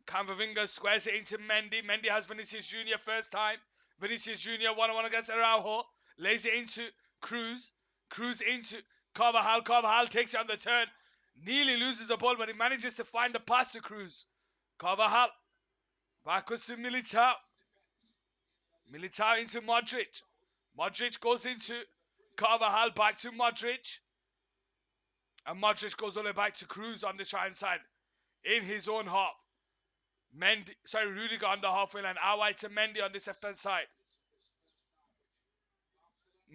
Camavinga squares it into Mendy. Mendy has Vinicius Junior first time. Vinicius Junior 1-on-1 against Araujo. Lays it into Cruz. Cruz into Carvajal. Carvajal takes it on the turn. Nearly loses the ball, but he manages to find the pass to Cruz. Carvajal. Backwards to Militao. Militao into Modric. Modric goes into Carvajal. Back to Modric. And Modric goes all the way back to Cruz on the right side. In his own half. Rudiger on the halfway line. Out wide to Mendy on this left-hand side.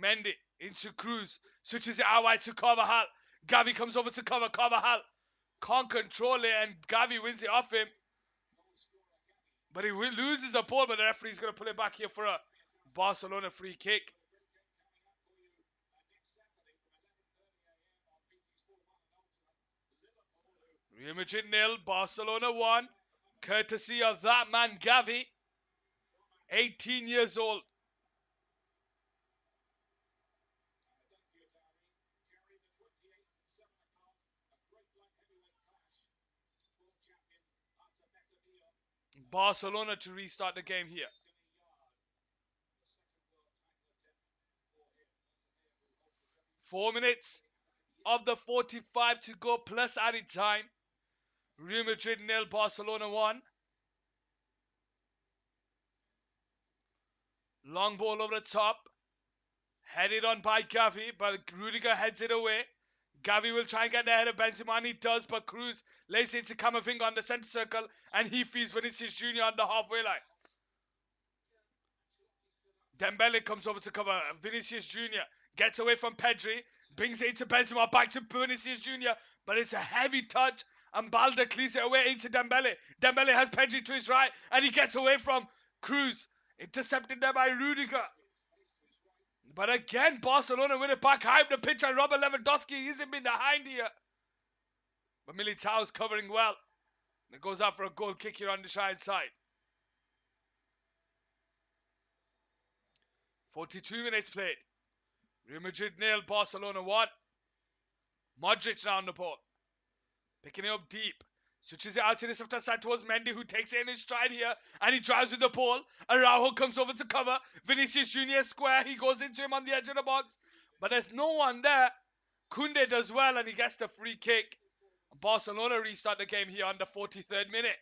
Mendy into Cruz. Switches it out wide to Carvajal. Gavi comes over to cover. Carvajal can't control it, and Gavi wins it off him. But he loses the ball, but the referee's going to pull it back here for a Barcelona free kick. Real Madrid 0, Barcelona 1. Courtesy of that man, Gavi. 18 years old. Barcelona to restart the game here. Four minutes of the 45 to go plus added time. Real Madrid 0, Barcelona 1. Long ball over the top. Headed on by Gavi, but Rudiger heads it away. Gavi will try and get the head of Benzema, and he does, but Cruz lays it into Camavinga on the centre circle, and he feeds Vinicius Junior on the halfway line. Dembele comes over to cover. Vinicius Junior gets away from Pedri, brings it into Benzema, back to Vinicius Junior, but it's a heavy touch, and Balde clears it away into Dembele. Dembele has Pedri to his right, and he gets away from Cruz, intercepted there by Rudiger. But again, Barcelona win it back high up the pitch, and Robert Lewandowski isn't been behind here. But Militao's covering well. It goes out for a goal kick here on the side. 42 minutes played. Real Madrid 0, Barcelona 1. Modric now on the ball. Picking it up deep. Switches it out to the left side towards Mendy, who takes it in his stride here, and he drives with the ball. Araujo comes over to cover. Vinicius Junior square. He goes into him on the edge of the box, but there's no one there. Koundé does well, and he gets the free kick. Barcelona restart the game here on the 43rd minute.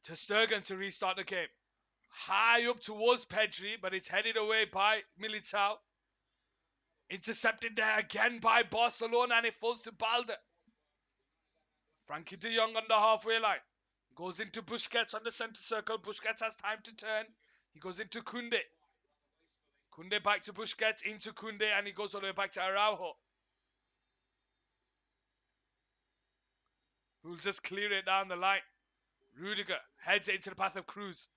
To Sturgeon to restart the game. High up towards Pedri, but it's headed away by Militao. Intercepted there again by Barcelona, and it falls to Balde. Frankie de Jong on the halfway line. Goes into Busquets on the centre circle. Busquets has time to turn. He goes into Koundé. Koundé back to Busquets, into Koundé, and he goes all the way back to Araujo, who'll just clear it down the line. Rudiger heads it into the path of Cruz.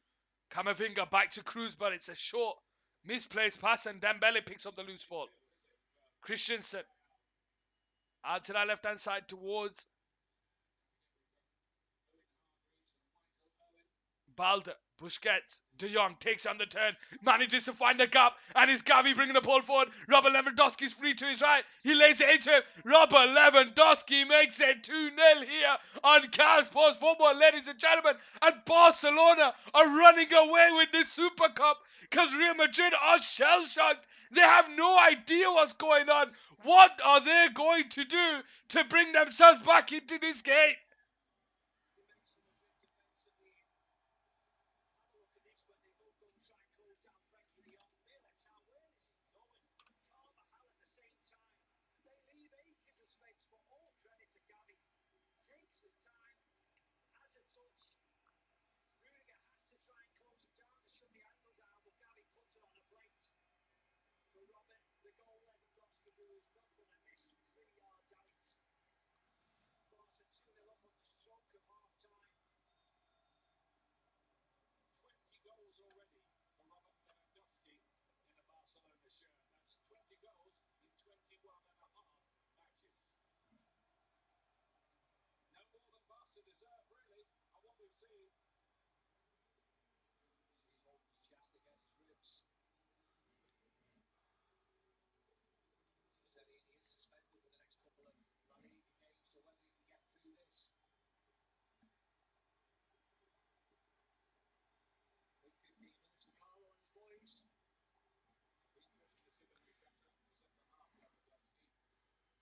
Camavinga back to Cruz, but it's a short, misplaced pass, and Dembele picks up the loose ball. Christensen out to that left-hand side towards Balde. Busquets, De Jong takes on the turn, manages to find the gap, and is Gavi bringing the ball forward. Robert Lewandowski's free to his right. He lays it into him. Robert Lewandowski makes it 2-0 here on Cal Sports Football, ladies and gentlemen. And Barcelona are running away with the Super Cup because Real Madrid are shell shocked. They have no idea what's going on. What are they going to do to bring themselves back into this game?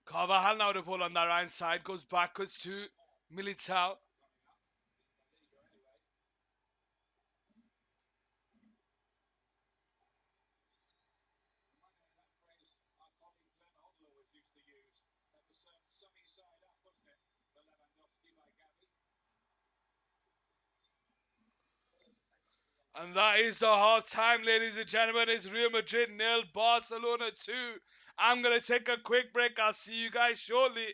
Carvajal now the ball on the right side, goes backwards to Militao. And that is the half time, ladies and gentlemen. It's Real Madrid nil, Barcelona 2. I'm going to take a quick break. I'll see you guys shortly.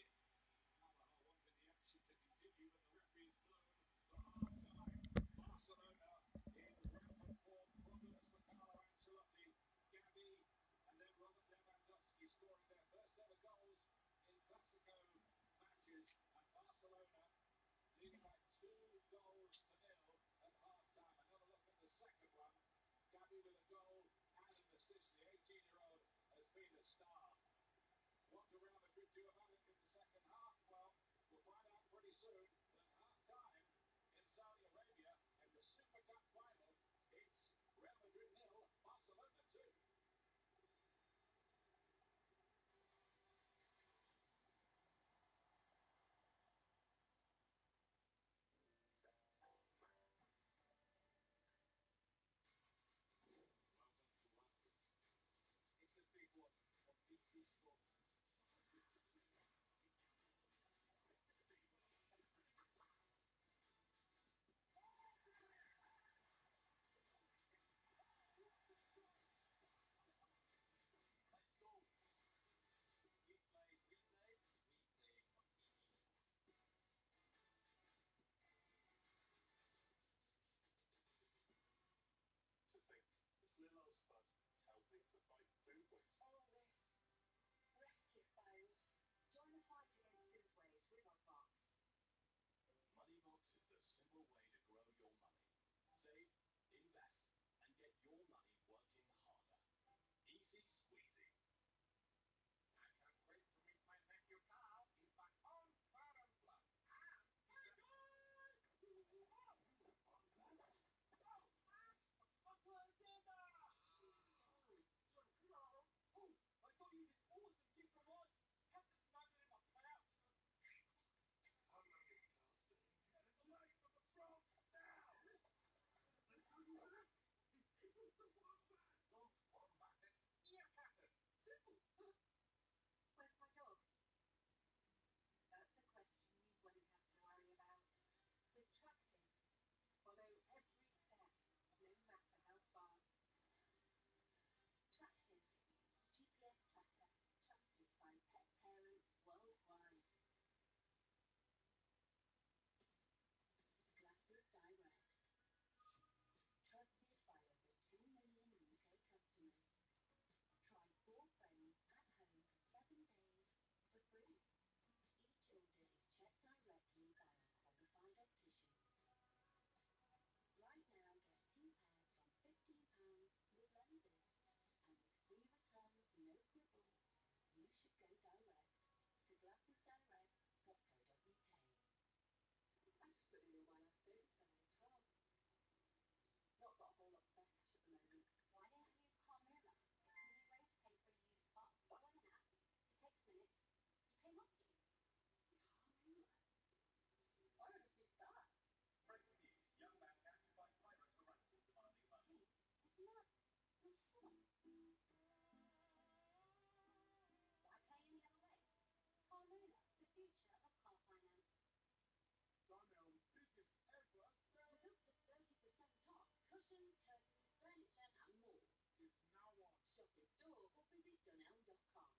cushions, curtains, furniture and more. Is now on. Shop in store or visit dunelm.com.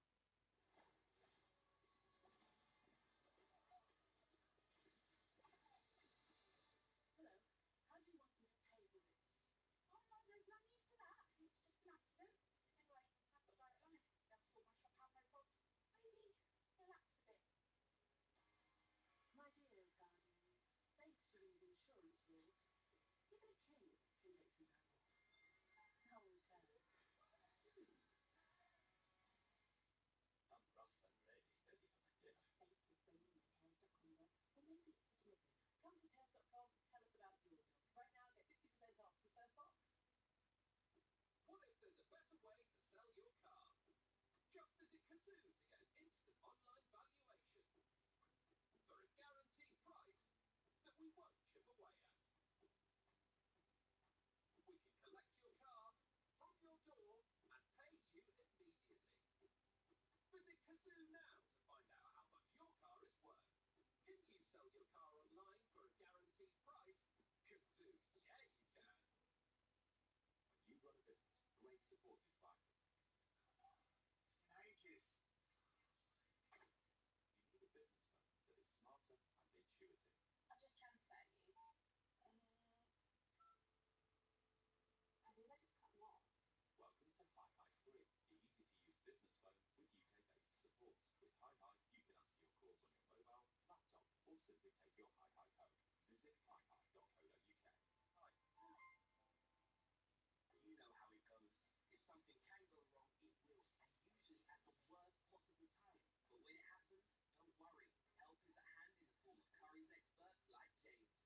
Hello, how do you want them to pay for this? Oh no, there's no need for that. It's just an accident. Anyway, I've got direct line. They'll sort my shop out, no problems. Maybe relax a bit. My dears guardians, thanks to these insurance rules, even a king can take some time off. Whole term. I'm rough and ready for dinner. Bates is bringing the Tails.com box, or maybe it's the delivery man. Come to Tails.com, tell us about your dog. Right now, get 50% off the first box. What if there's a better way to sell your car? Just visit Kazoo to get an instant online valuation for a guaranteed price that we won't chip away at. We can collect your car from your door and pay you immediately. Visit Kazoo now to find out how much your car is worth. Can you sell your car online for a guaranteed price? Kazoo, yeah you can. When you run a business, great support is vital. In ages. You need a business phone that is smarter and intuitive. I'll just transfer you. I think I just cut them off. Welcome to Hi-Hi Free, the easy-to-use business phone with UK-based support. With Hi-Hi, you can answer your calls on your mobile, laptop, or simply take your Hi-Hi code. Visit hihi.co.uk. Hi. You know how it goes. If something can go wrong, it will, and usually at the worst possible time. But when it happens, don't worry. Help is at hand in the form of Curry's experts like James.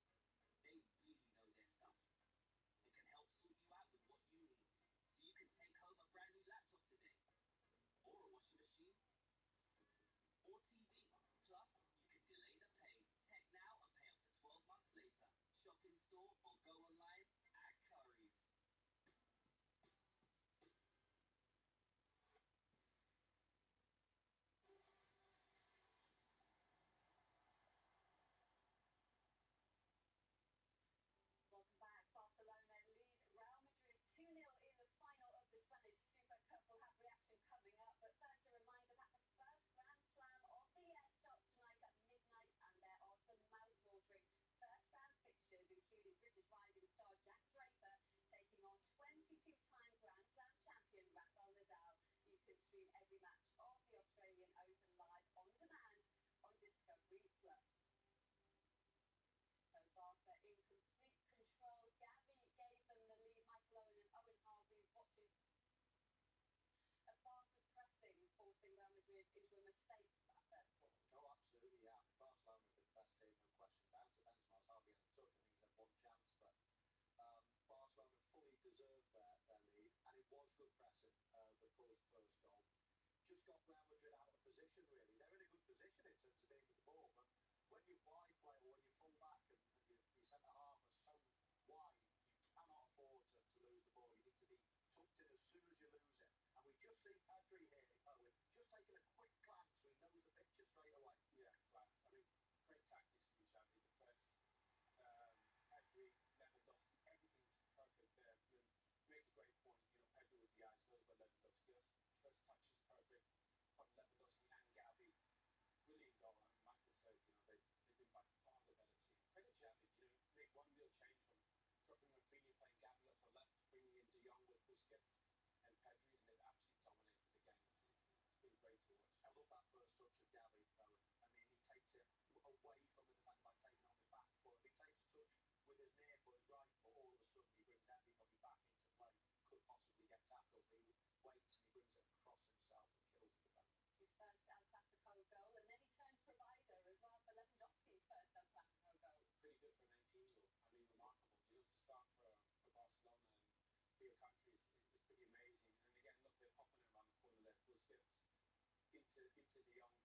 They really know their stuff. They can help sort you out with what you need. So you can take home a brand new laptop today, or a washing machine, or TV. Plus, you can delay the pay. Tech now and pay up to 12 months later. Shop in store or go online at Curry's. Welcome back. Barcelona lead Real Madrid 2-0 in the final of the Spanish Super Cup. We'll have reaction coming up, but first a reminder that the first Grand Slam of the year starts tonight at midnight, and there are some mouth-watering first-round fixtures, including British rising star Jack Draper taking on 22-time Grand Slam champion Rafael Nadal. You can stream every match of the Australian Open live on demand on Discovery Plus. So Barca in complete control. Gabby gave them the lead. Michael Owen and Owen Hargreaves watching. Barca's pressing, forcing Real Madrid into a mistake for that first ball. Oh, absolutely, yeah. Barcelona have been the best team, no question about it. Benzema's hardly had a touch. I think he's had one chance, but Barcelona fully deserved their lead, and it was good pressing that caused the first goal. Just got Real Madrid out of position, really. They're in a good position in terms of being with the ball, but when you're wide player, or when you're full back and your centre-half are so wide, you cannot afford to lose the ball. You need to be tucked in as soon as you lose it. And we just see Pedri here, Owen, just taking a quick glance so he knows the picture straight away. Yeah, class. I mean, great tactics from Xavi. The press, Pedri, Lewandowski, everything's perfect there. I mean, you make a great point. You know, Pedri with the eyes knows what Lewandowski does. First touch is perfect from Lewandowski and Gavi. Brilliant goal. I mean, Michael said, you know, they've been by far the better team. Credit Xavi, you know, made one real change from dropping Rafinha, playing Gavi off the left, bringing in De Jong with Busquets and Pedri, and they've absolutely dominated the game. It's been great to watch. I love that first touch of Gavi, Owen. I mean, he takes it away from the defender by taking it on his back foot. He takes a touch with his near foot, his right foot, all of a sudden he brings everybody back into play. Could possibly get tackled. He waits and he brings it across himself and kills the defender. His first El Clasico goal, and then he turned provider as well for Lewandowski's first El Clasico goal. Pretty good for a 19-year-old. I mean, remarkable. You know, to start for Barcelona and for your country is pretty amazing. And again, look, they're popping around the corner there. Busquets into De Jong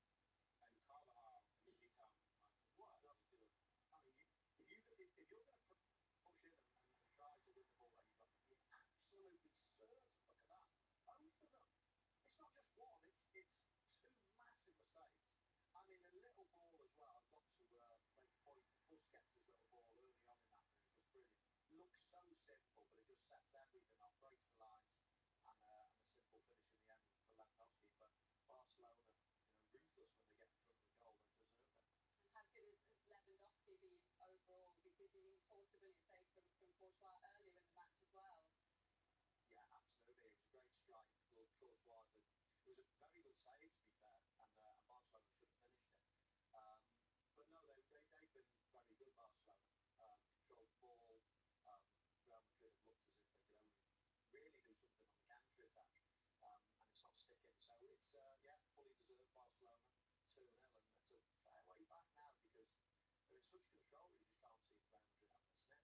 and Carvajal and Militao. What are they doing? I mean, if you're going to push in and try to win the ball, then you've got to be absolutely certain. Look at that. Both of them. It's not just one, it's two massive mistakes. I mean, a little ball as well. I've got to make a point. Busquets' little ball early on in that move was brilliant. looks so simple, but it just sets everything off, breaks the lines, and a simple finish in the end for Lewandowski. But Barcelona, ruthless when they get in front of the goal. They deserved it. And how good has Lewandowski been overall? Because he forced a brilliant save from Courtois earlier in the match as well. Yeah, absolutely. It was a great strike. Courtois, it was a very good save, to be fair, and Barcelona should have finished it. But no, they've been very good, Barcelona. Controlled the ball. Real Madrid have looked as if they could only really do something on the counter-attack, and it's not sticking. So it's, fully deserved Barcelona 2-0, and it's a fair way back now because they're in such control that you just can't see Real Madrid having a sniff.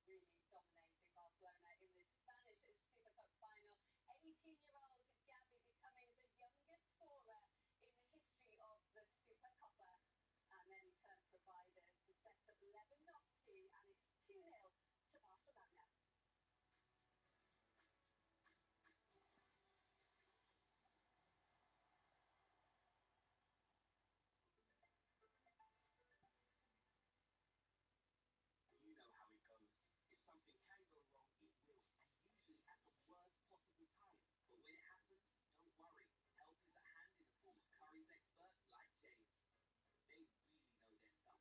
Yeah, they are really dominating Barcelona in this Spanish Super Cup final. 18-year-old Gavi becoming the youngest scorer in the history of the Super Copa. And then he turned provider to set up Lewandowski, and it's 2-0 to Barcelona. You know how it goes. If something can go wrong, it will, and usually at the worst possible time. But when it happens, don't worry. Help is at hand in the form of Curry's experts like James. They really know their stuff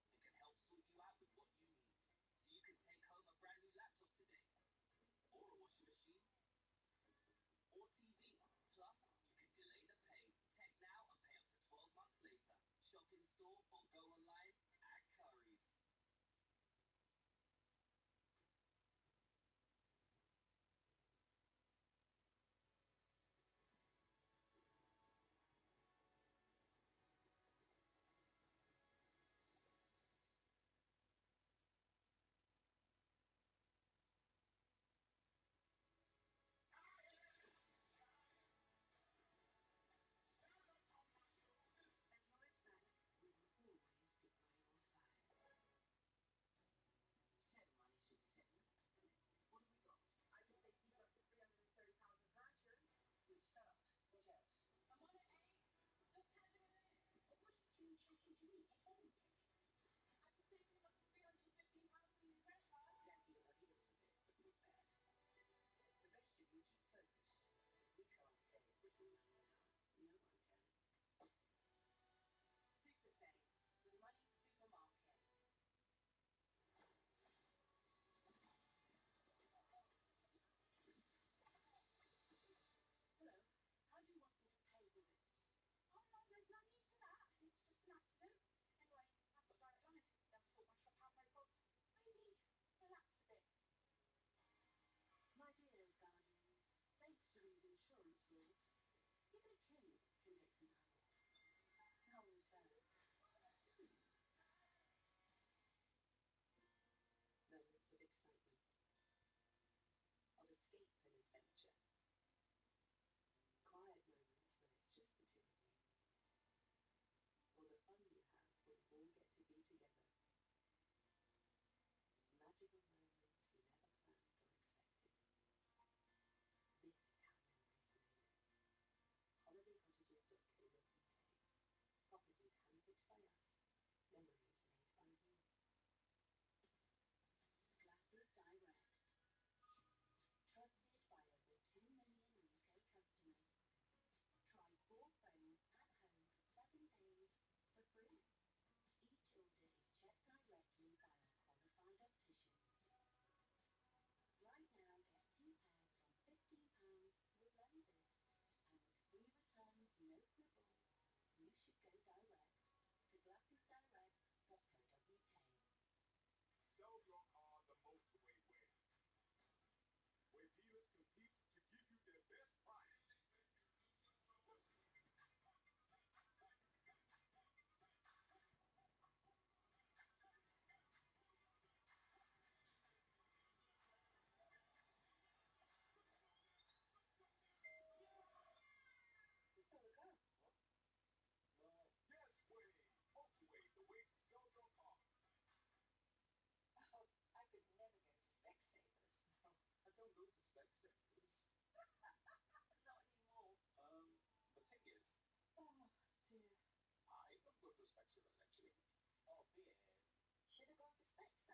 and can help sort you out with what you need. So you can take home a brand new laptop today, or a washing machine, or TV. Plus, you can delay the pay. Tech now and pay up to 12 months later. Shop in store or go online at Curry's. My dears, guardians, thanks to these insurance rules, even a king can take some time off. I'll return soon. Moments of excitement, of escape and adventure. Quiet moments when it's just the two of you. Or the fun you have when you all get to be together. Magical moments you never planned or expected. This is how memories are made. holidaycottages.co.uk. Properties handpicked by us. Memories made by you. Glasses Direct. Trusted by over 2 million UK customers. Try 4 phones at home for 7 days for free. Each order is checked directly by our qualified opticians. Right now, get 2 pairs from £15 with lenses. And with free returns, no quibbles, you should go direct to glassesdirect.co.uk. Sell your car the motorway way, where dealers compete to give you their best price. So we go. Well, yes way, motorway, the way to sell your car. Oh, I could never go to Specsavers. No, I don't go to Specsavers. Not anymore. The thing is, Oh, dear. I don't go to Specsavers actually. Oh, beer. Should have gone to Specsavers.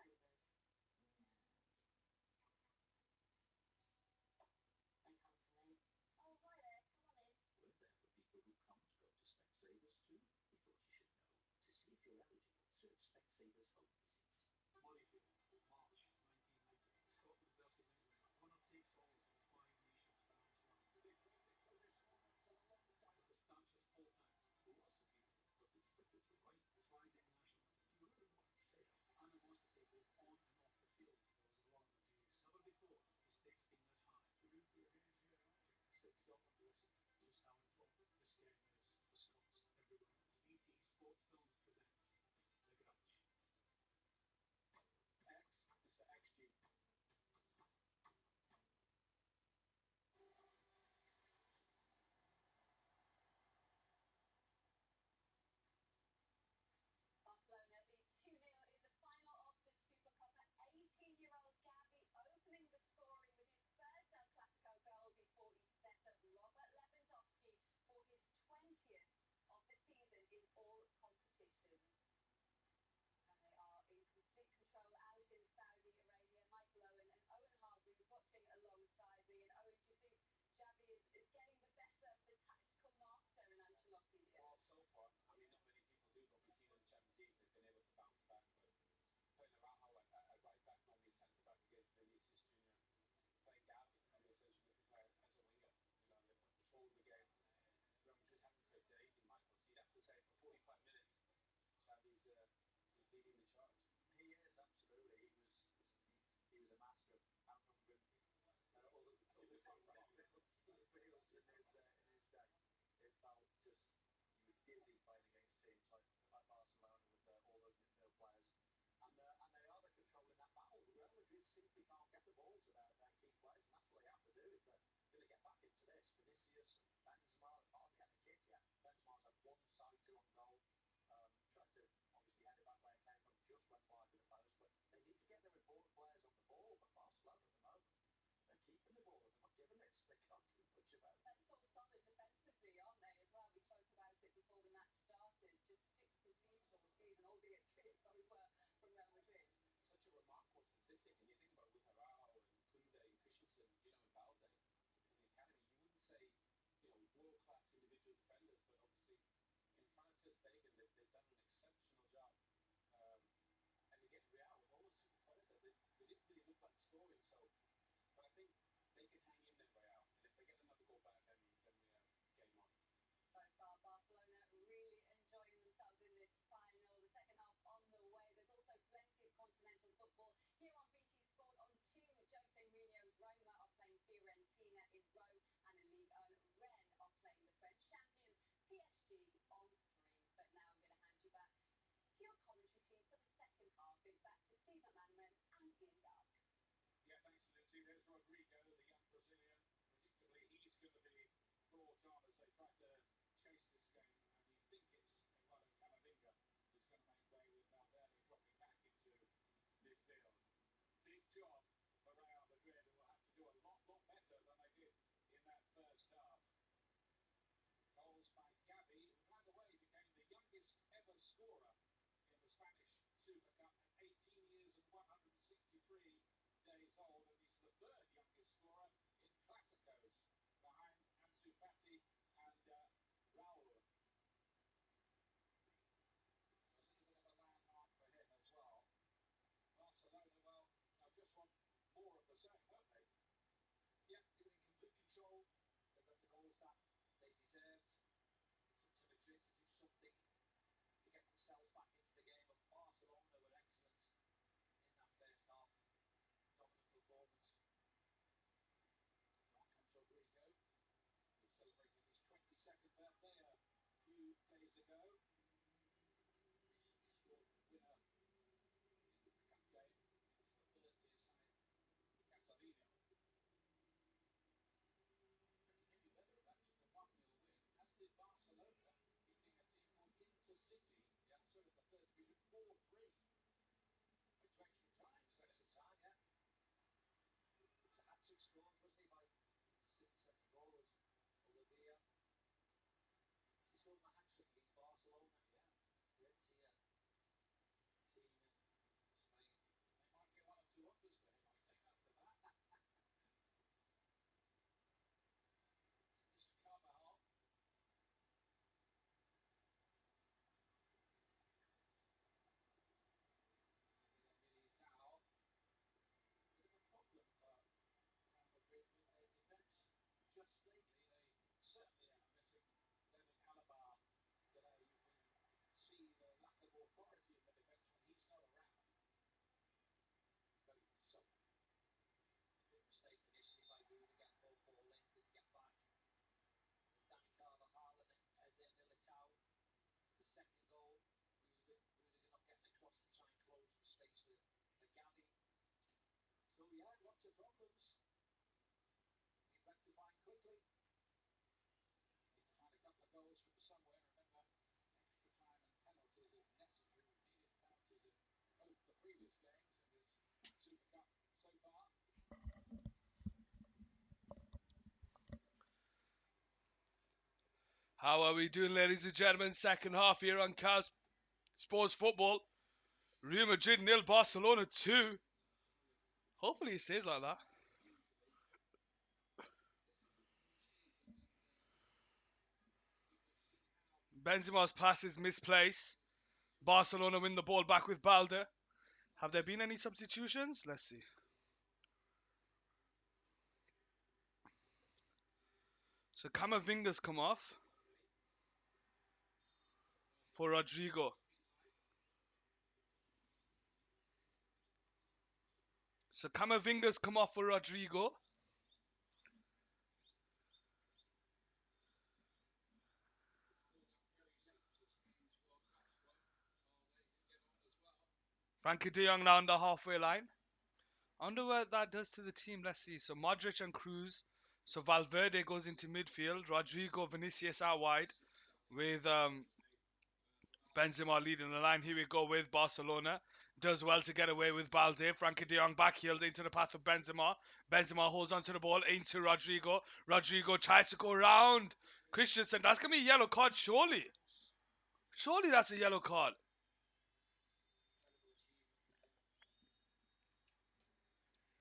he's leading the charge. He is absolutely. He was a master of outnumbering other fields in his day. It felt just you were dizzy playing against teams like Barcelona with all those midfield players, and they are the control in that battle. Real Madrid simply can't get the ball to their key players, and that's what they have to do if they're going to get back into this. Vinicius, Benzema, they can't get a kick yet. Benzema's had one sighter on goal. Tried to obviously head it back where it came from, just went wide with the post, but they need to get their important players on the ball. But Barcelona at the moment, they're keeping the ball and they're not giving it, so they can't do much about it. They're so solid defensively, aren't they, as well? We spoke about it before the match started. Just 6 conceded all season, albeit 3 of those were from Real Madrid. Such a remarkable statistic, and you think about with Arao and Kunde and Christensen, and Balde in the academy, you wouldn't say, world-class individual defenders, but obviously in front of Ter Stegen, they've done an exceptional job. Um, and again, Real with all those super players there, they didn't really look like scoring. So, but I think they can hang in there, Real, and if they get another goal back, then we have game on. So far, Barcelona really enjoying themselves in this final. The second half on the way. There's also plenty of continental football here on BT Sport on 2. Jose Mourinho's Roma are playing Fiorentina in Rome, and in Ligue 1, Rennes are playing the French champions PSG on 3. But now I'm going to hand you back to your commentary team for the second half. It's back to Steve McManaman and Ian Dark. Yeah, thanks, Lindsay. There's Rodrigo, the young Brazilian. Predictably, he's going to be brought on as they try to chase this game. And you think it's Eduardo Camavinga who's going to make way with Valverde dropping back into midfield. Big job for Real Madrid, who will have to do a lot better than they did in that first half. Goals by Gavi, who, by the way, became the youngest ever scorer in the Spanish Super Cup at 18 years and 163 days old, and he's the third youngest scorer in Clásicos, behind Ansu Fati and Raul. So a little bit of a landmark for him as well. Barcelona, well, I just want more of the same, don't they? Yeah, they were in complete control. They got the goals that they deserved. It's up to Madrid to do something to get themselves back into the game. And Barcelona were excellent in that first half. Dominant performance. So on comes Rodrigo, who celebrated his 22nd birthday a few days ago. He scored the winner in the Cup game against the third-tier side, Casalino. Any weather about just a 1-0 win, as did Barcelona, beating a team called Intercity, the outside of the third division, 4-3. Went to extra time, so Extra time, yeah. It was a hat-trick scored, wasn't he, by City centre forwards. Olivia. He scored a hat-trick against Barcelona. yeah, Third-tier team in Spain. they might get one or two offers for him, I think, after that. This Carvajal, Militao, bit of a problem for Real Madrid with their defence. Just lately, they certainly are missing David Alaba today. You can see the lack of authority in the defence when he's not around. Very much so. Big mistake initially by Rudiger, full ball in, didn't get back. And Danny Carvajal and then Eder Militao for the second goal. Rudiger not getting across to try and close the space for Gavi. So yeah, lots of problems. Need rectifying quickly. Need to find a couple of goals from somewhere. Remember, extra time and penalties if necessary. Repeated penalties in both the previous games in this Super Cup so far. How are we doing, ladies and gentlemen? Second half here on Cal Sports Football. Real Madrid nil, Barcelona 2. Hopefully it stays like that. Benzema's pass is misplaced. Barcelona win the ball back with Balde. Have there been any substitutions? Let's see. So Camavinga's come off for Rodrigo. So Camavinga's come off for Rodrigo. Frankie de Jong now on the halfway line. I wonder what that does to the team. Let's see. So Modric and Cruz. So Valverde goes into midfield. Rodrigo, Vinicius out wide with Benzema leading the line. Here we go with Barcelona. Does well to get away with Balde. Frankie de Jong backheeled into the path of Benzema. Benzema holds onto the ball into Rodrigo. Rodrigo tries to go round Christensen. That's going to be a yellow card, surely. Surely that's a yellow card.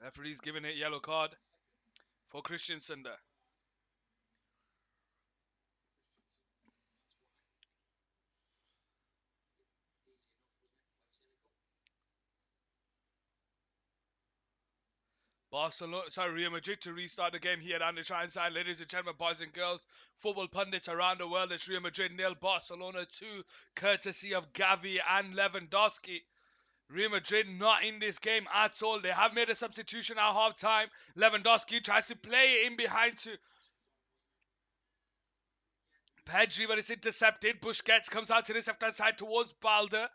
Referee's giving it yellow card for Christensen there. Real Madrid to restart the game here on the Shine side. Ladies and gentlemen, boys and girls, football pundits around the world, it's Real Madrid nil, Barcelona 2, courtesy of Gavi and Lewandowski. Real Madrid not in this game at all. They have made a substitution at half time. Lewandowski tries to play it in behind to Pedri, but it's intercepted. Busquets comes out to the left-hand side towards Balde.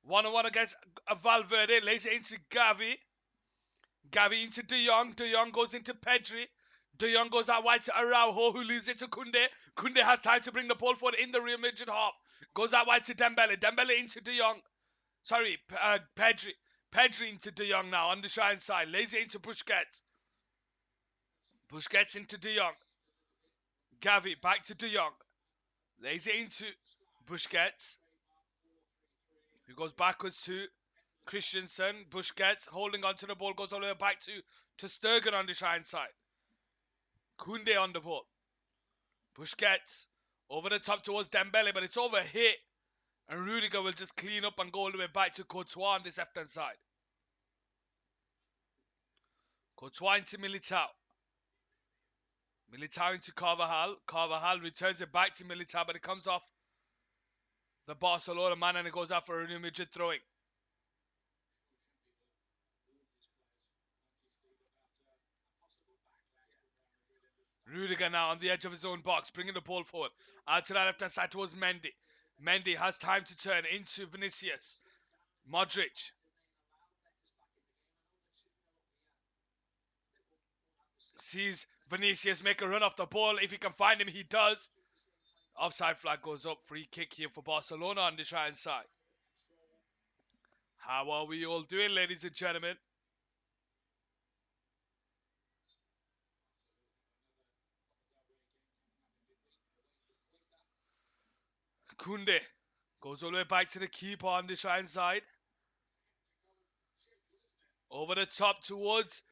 1-on-1 against Valverde. Lays it into Gavi. Gavi into De Jong. De Jong goes into Pedri. De Jong goes out wide to Araujo, who leaves it to Koundé. Koundé has time to bring the ball forward in the Real Madrid half. Goes out wide to Dembele. Dembele into De Jong. Sorry, Pedri. Pedri into De Jong now on the Shine side. Lays it into Busquets. Busquets into De Jong. Gavi back to De Jong. Lays it into Busquets. He goes backwards to Christensen. Busquets holding onto the ball. Goes all the way back to Sturgeon on the Shine side. Koundé on the ball. Busquets over the top towards Dembele, but it's over here. And Rudiger will just clean up and go all the way back to Courtois on this left-hand side. Courtois into Militao. Militao into Carvajal. Carvajal returns it back to Militao, but it comes off the Barcelona man and it goes out for a Real Madrid throwing. Rudiger now on the edge of his own box, bringing the ball forward. Out to that left-hand side towards Mendy. Mendy has time to turn into Vinicius. Modric. Sees Vinicius make a run off the ball. If he can find him, he does. Offside flag goes up. Free kick here for Barcelona on the Shine side. How are we all doing, ladies and gentlemen? Koundé goes all the way back to the keeper on the Shine side. Over the top towards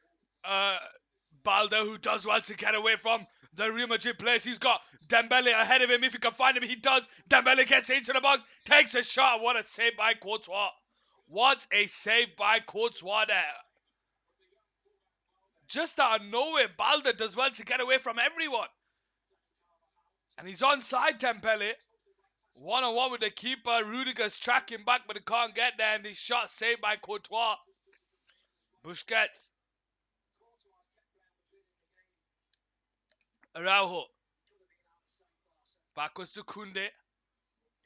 Balde, who does well to get away from the Real Madrid players. He's got Dembele ahead of him. If he can find him, he does. Dembele gets into the box, takes a shot. What a save by Courtois. What a save by Courtois there. Just out of nowhere, Balde does well to get away from everyone. And he's onside Dembele. 1-on-1 with the keeper. Rudiger's tracking back, but he can't get there. And his shot saved by Courtois. Busquets. Araujo. Backwards to Koundé.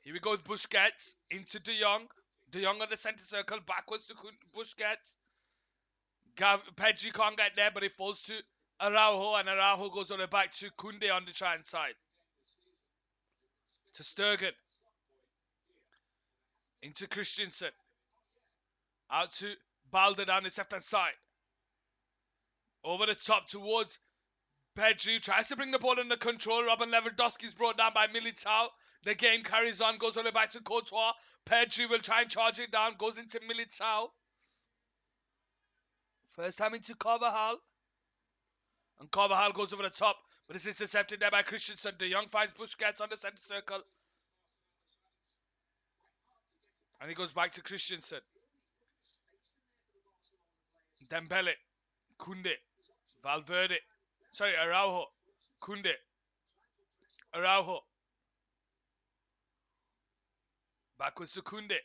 Here we go with Busquets. Into De Jong. De Jong on the centre circle. Backwards to Busquets. Pedri can't get there, but it falls to Araujo. And Araujo goes all the way back to Koundé on the Shine side. To Sturgeon. Into Christensen. Out to Balde down his left-hand side. Over the top towards Pedri. Tries to bring the ball under control. Robin Lewandowski's brought down by Militao. The game carries on. Goes all the way back to Courtois. Pedri will try and charge it down. Goes into Militao. First time into Carvajal. And Carvajal goes over the top. But it's intercepted there by Christensen. De Jong finds Busquets on the centre circle. And he goes back to Christensen. Dembele. Koundé. Valverde. Sorry, Araujo. Koundé. Araujo. Backwards to Koundé.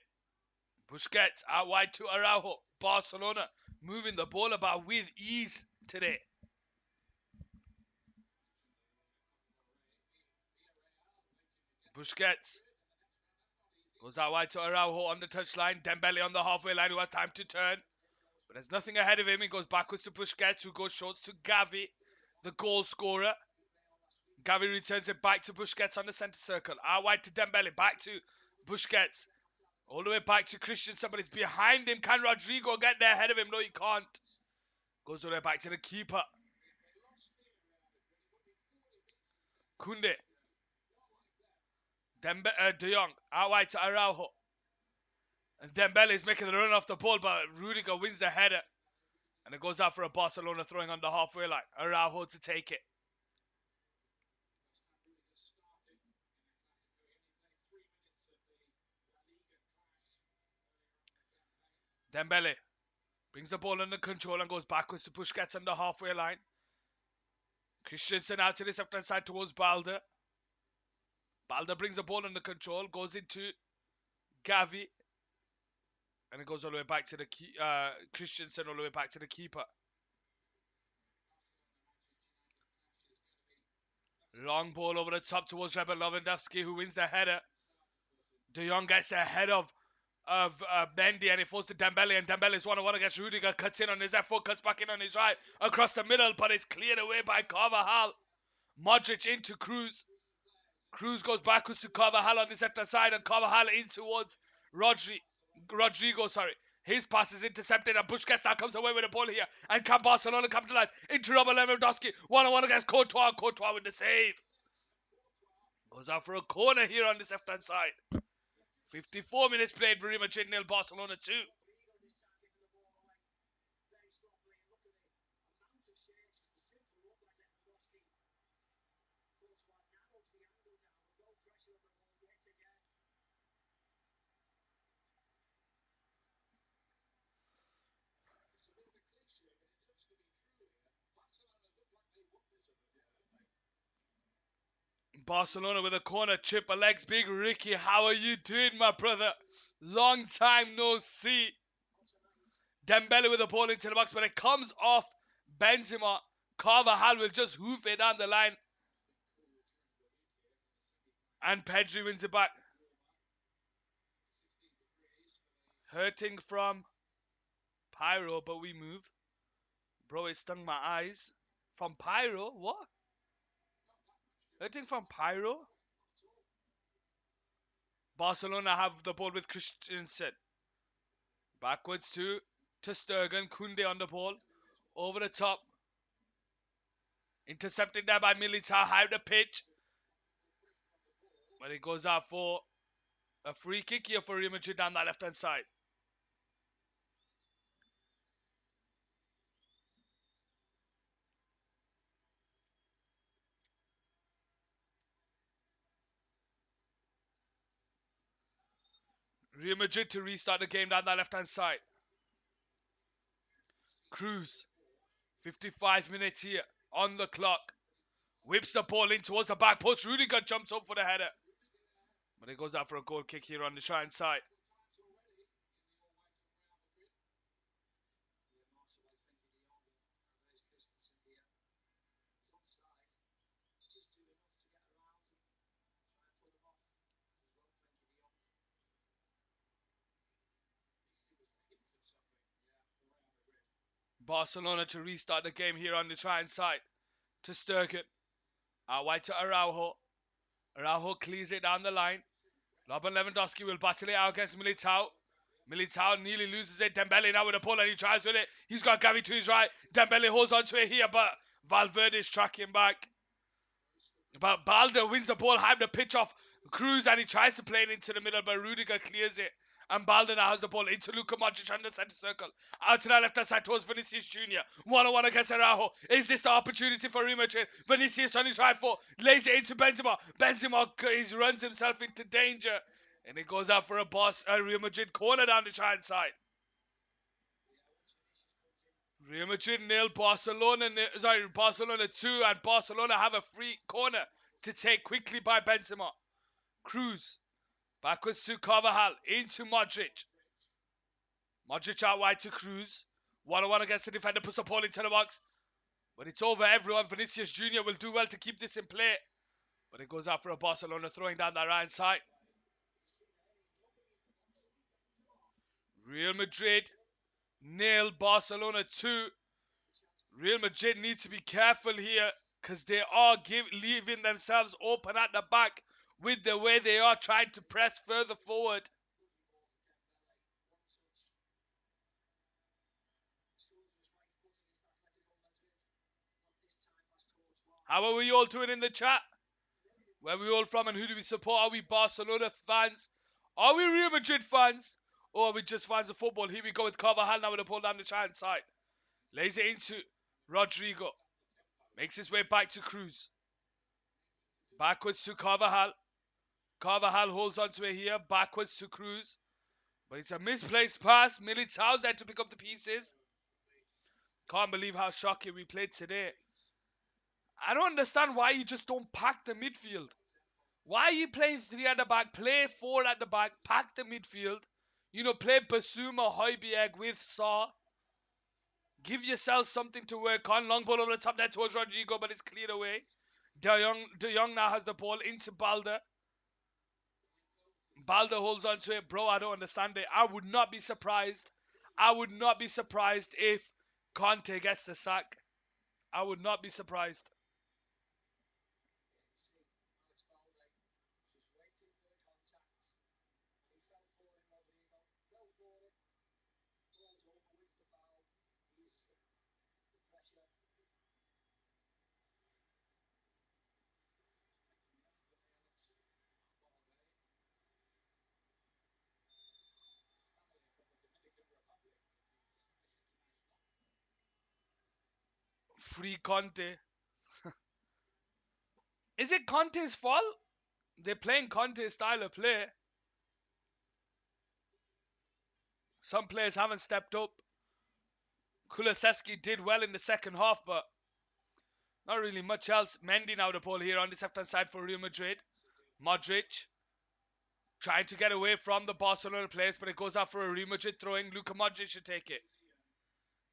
Busquets out wide to Araujo. Barcelona moving the ball about with ease today. Busquets goes out wide to Araujo on the touchline. Dembele on the halfway line who has time to turn. But there's nothing ahead of him. He goes backwards to Busquets, who goes short to Gavi, the goal scorer. Gavi returns it back to Busquets on the centre circle. Out wide to Dembele, back to Busquets. All the way back to Christian. Somebody's behind him. Can Rodrigo get there ahead of him? No, he can't. Goes all the way back to the keeper. Kunde. De Jong. Out wide to Araujo. And Dembele is making the run off the ball, but Rudiger wins the header. And it goes out for a Barcelona throwing on the halfway line. Araujo to take it. Dembele brings the ball under control and goes backwards to Busquets on the halfway line. Christensen out to the left hand side towards Balde. Balde brings the ball under control, goes into Gavi. And it goes all the way back to the Christensen, all the way back to the keeper. Long ball over the top towards Robert Lewandowski, who wins the header. De Jong gets ahead of Mendy, and it falls to Dembele, and Dembele's 1-on-1 against Rudiger, cuts in on his left foot, cuts back in on his right, across the middle, but it's cleared away by Carvajal. Modric into Cruz. Cruz goes backwards to Carvajal on the left side, and Carvajal in towards Rodrigo. His pass is intercepted, and Busquets now comes away with the ball here, and can Barcelona capitalize into Robert Lewandowski, 1-on-1 against Courtois. Courtois with the save. Goes out for a corner here on this left-hand side. 54 minutes played, Real Madrid 0, Barcelona 2. Barcelona with a corner chip, a legs big. Ricky, how are you doing, my brother? Long time no see. Dembele with the ball into the box, but it comes off Benzema. Carvajal will just hoof it down the line. And Pedri wins it back. Hurting from Pyro, but we move. Bro, it stung my eyes. From Pyro? What? Hurting from Pyro? Barcelona have the ball with Christensen. Backwards to Sturgeon. Kunde on the ball. Over the top. Intercepted there by Militao. High the pitch. But it goes out for a free kick here for Real Madrid down that left-hand side. Real Madrid to restart the game down that left-hand side. Cruz. 55 minutes here on the clock. Whips the ball in towards the back post. Rudiger jumps up for the header. But it goes out for a goal kick here on the right side. Barcelona to restart the game here on the right side. To Sturgeon. Out wide to Araujo. Araujo clears it down the line. Robert Lewandowski will battle it out against Militao. Militao nearly loses it. Dembele now with the ball and he tries with it. He's got Gavi to his right. Dembele holds on to it here, but Valverde is tracking back. But Balde wins the ball, high the pitch off Cruz, and he tries to play it into the middle, but Rudiger clears it. And Balde now has the ball into Luka Modric on the centre circle. Out to the left-hand side towards Vinicius Jr. 1-on-1 against Araujo. Is this the opportunity for Real Madrid? Vinicius on his right foot. Lays it into Benzema. Benzema runs himself into danger. And it goes out for a Real Madrid corner down the right side. Real Madrid 0, Barcelona 2, and Barcelona have a free corner to take quickly by Benzema. Cruz. Backwards to Carvajal. Into Modric. Modric out wide to Cruz. 1-on-1 against the defender, puts the ball into the box. But it's over everyone. Vinicius Jr. will do well to keep this in play. But it goes out for a Barcelona throwing down that right side. Real Madrid nil, Barcelona 2. Real Madrid need to be careful here because they are leaving themselves open at the back with the way they are trying to press further forward. How are we all doing in the chat? Where are we all from and who do we support? Are we Barcelona fans? Are we Real Madrid fans? Or are we just fans of football? Here we go with Carvajal now with a pull down the right side. Lays it into Rodrigo. Makes his way back to Cruz. Backwards to Carvajal. Carvajal holds onto it here. Backwards to Cruz. But it's a misplaced pass. Militao's there to pick up the pieces. Can't believe how shocking we played today. I don't understand why you just don't pack the midfield. Why are you playing 3 at the back? Play 4 at the back. Pack the midfield. You know, play Basuma, Højbjerg with Saw. Give yourself something to work on. Long ball over the top there towards Rodrigo, but it's cleared away. De Jong now has the ball into Balde. Balde holds on to it. Bro, I don't understand it. I would not be surprised. I would not be surprised if Conte gets the sack. I would not be surprised. Free Conte. Is it Conte's fault? They're playing Conte's style of play. Some players haven't stepped up. Kulusevski did well in the second half, but not really much else. Mendy now the ball here on the left-hand side for Real Madrid. Modric trying to get away from the Barcelona players, but it goes out for a Real Madrid throwing. Luka Modric should take it.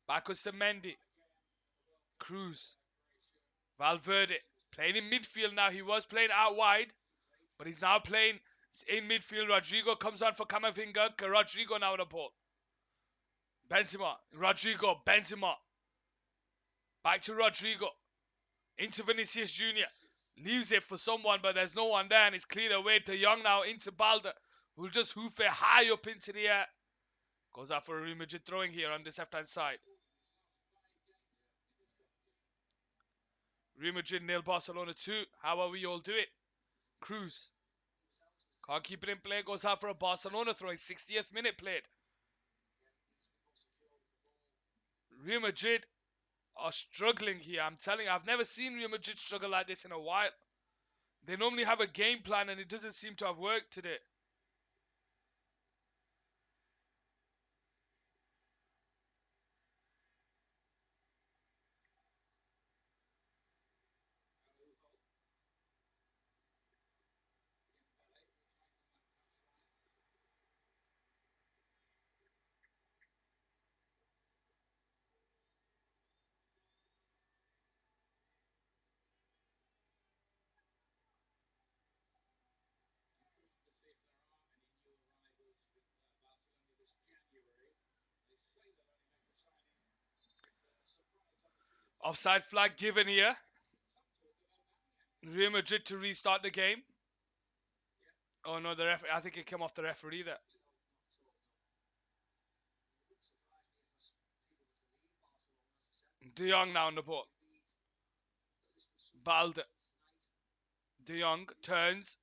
Backwards to Mendy. Cruz. Valverde playing in midfield now. He was playing out wide, but he's now playing in midfield. Rodrigo comes on for Camavinga. Rodrigo now the ball. Benzema. Rodrigo. Benzema. Back to Rodrigo. Into Vinicius Jr. Leaves it for someone, but there's no one there, and it's cleared away. De Jong now into Balde. Who'll just hoof it high up into the air. Goes out for a Real Madrid throwing here on this left-hand side. Real Madrid nil, Barcelona 2. How are we all doing? Cruz. Can't keep it in play. Goes out for a Barcelona throwing. 60th minute played. Real Madrid are struggling here. I'm telling you, I've never seen Real Madrid struggle like this in a while. They normally have a game plan, and it doesn't seem to have worked today. Offside flag given here. Real Madrid to restart the game. Oh no, the referee. I think it came off the referee there. De Jong now on the ball. Balde. De Jong turns.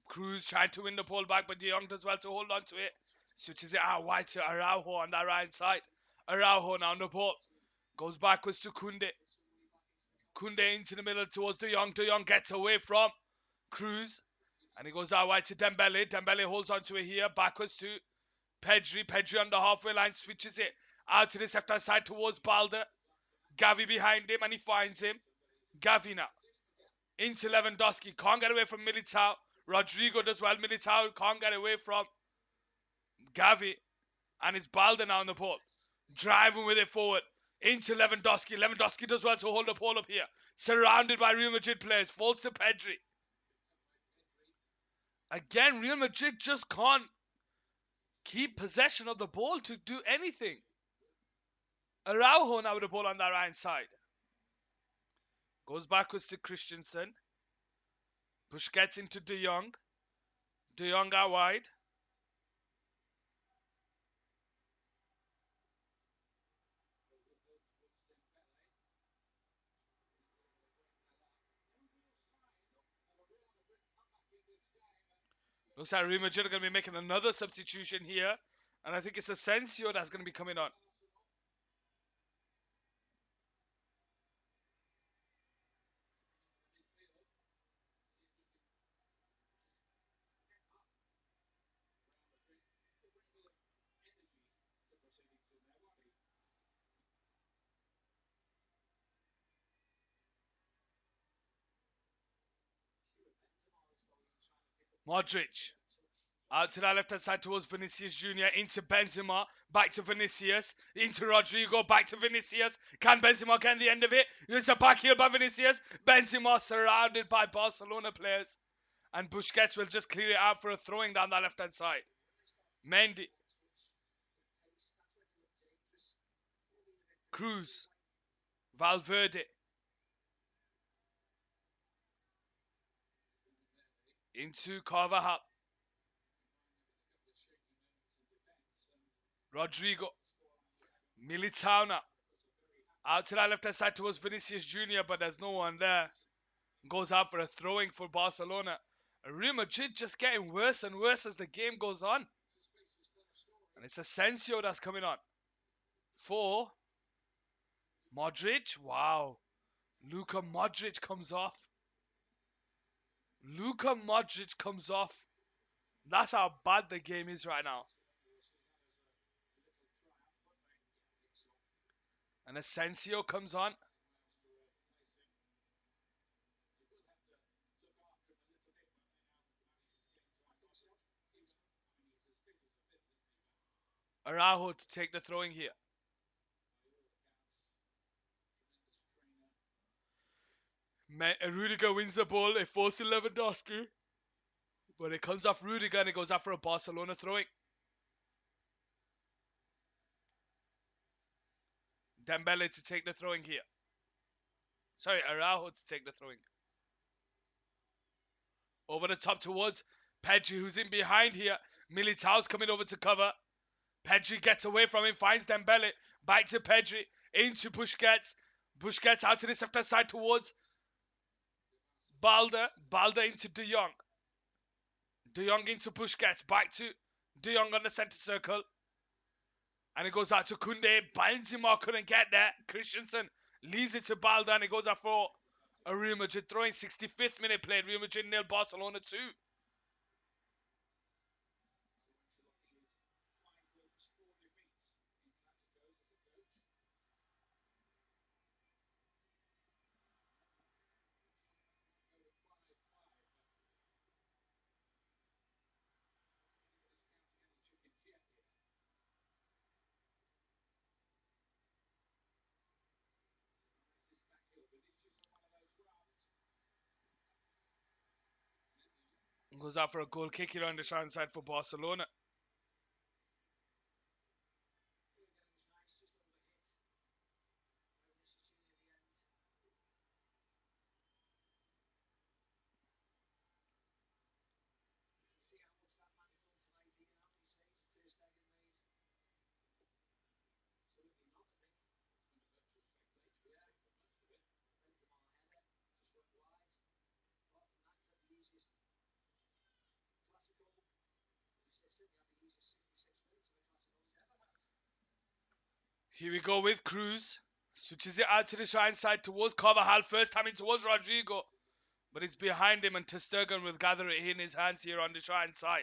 Cruz trying to win the ball back, but De Jong does well to hold on to it. Switches it out wide to Araujo on that right side. Araujo now on the ball. Goes backwards to Kunde. Kunde into the middle towards De Jong. De Jong gets away from Cruz. And he goes out wide to Dembele. Dembele holds onto it here. Backwards to Pedri. Pedri on the halfway line. Switches it out to this left-hand side towards Balde. Gavi behind him and he finds him. Gavi now. Into Lewandowski. Can't get away from Militao. Rodrigo does well. Militao can't get away from Gavi. And it's Balde now on the ball. Driving with it forward. Into Lewandowski. Lewandowski does well to hold the ball up here. Surrounded by Real Madrid players. Falls to Pedri. Again, Real Madrid just can't keep possession of the ball to do anything. Araujo now with the ball on that right side. Goes backwards to Christensen. Busquets into De Jong. De Jong out wide. Looks like Real Madrid are going to be making another substitution here. And I think it's Asensio that's going to be coming on. Modric. Out to that left-hand side towards Vinicius Jr. Into Benzema. Back to Vinicius. Into Rodrigo. Back to Vinicius. Can Benzema get the end of it? It's a back heel by Vinicius. Benzema surrounded by Barcelona players. And Busquets will just clear it out for a throwing down that left-hand side. Mendy. Cruz. Valverde. Into Carvajal. Rodrigo. Militao now. Out to that left-hand side towards Vinicius Jr., but there's no one there. Goes out for a throwing for Barcelona. Real Madrid just getting worse and worse as the game goes on. And it's Asensio that's coming on. For Modric. Wow. Luka Modric comes off. Luka Modric comes off. That's how bad the game is right now. And Asensio comes on. Araujo to take the throwing here. Rudiger wins the ball. It forces Lewandowski. But it comes off Rudiger and it goes out for a Barcelona throwing. Dembele to take the throwing here. Sorry, Araujo to take the throwing. Over the top towards Pedri, who's in behind here. Militao's coming over to cover. Pedri gets away from him, finds Dembele. Back to Pedri. Into Busquets. Busquets out to this left side towards Balde. Balde into De Jong. De Jong into Busquets. Back to De Jong on the centre circle. And it goes out to Koundé. Benzema couldn't get there. Christensen leaves it to Balde and it goes out for a Real Madrid throwing. 65th minute played. Real Madrid 0, Barcelona 2. Goes out for a goal kick here on the short side for Barcelona. Here we go with Cruz. Switches it out to the shine side towards Carvajal. First time in towards Rodrigo. But it's behind him and Ter Stegen will gather it in his hands here on the shine side.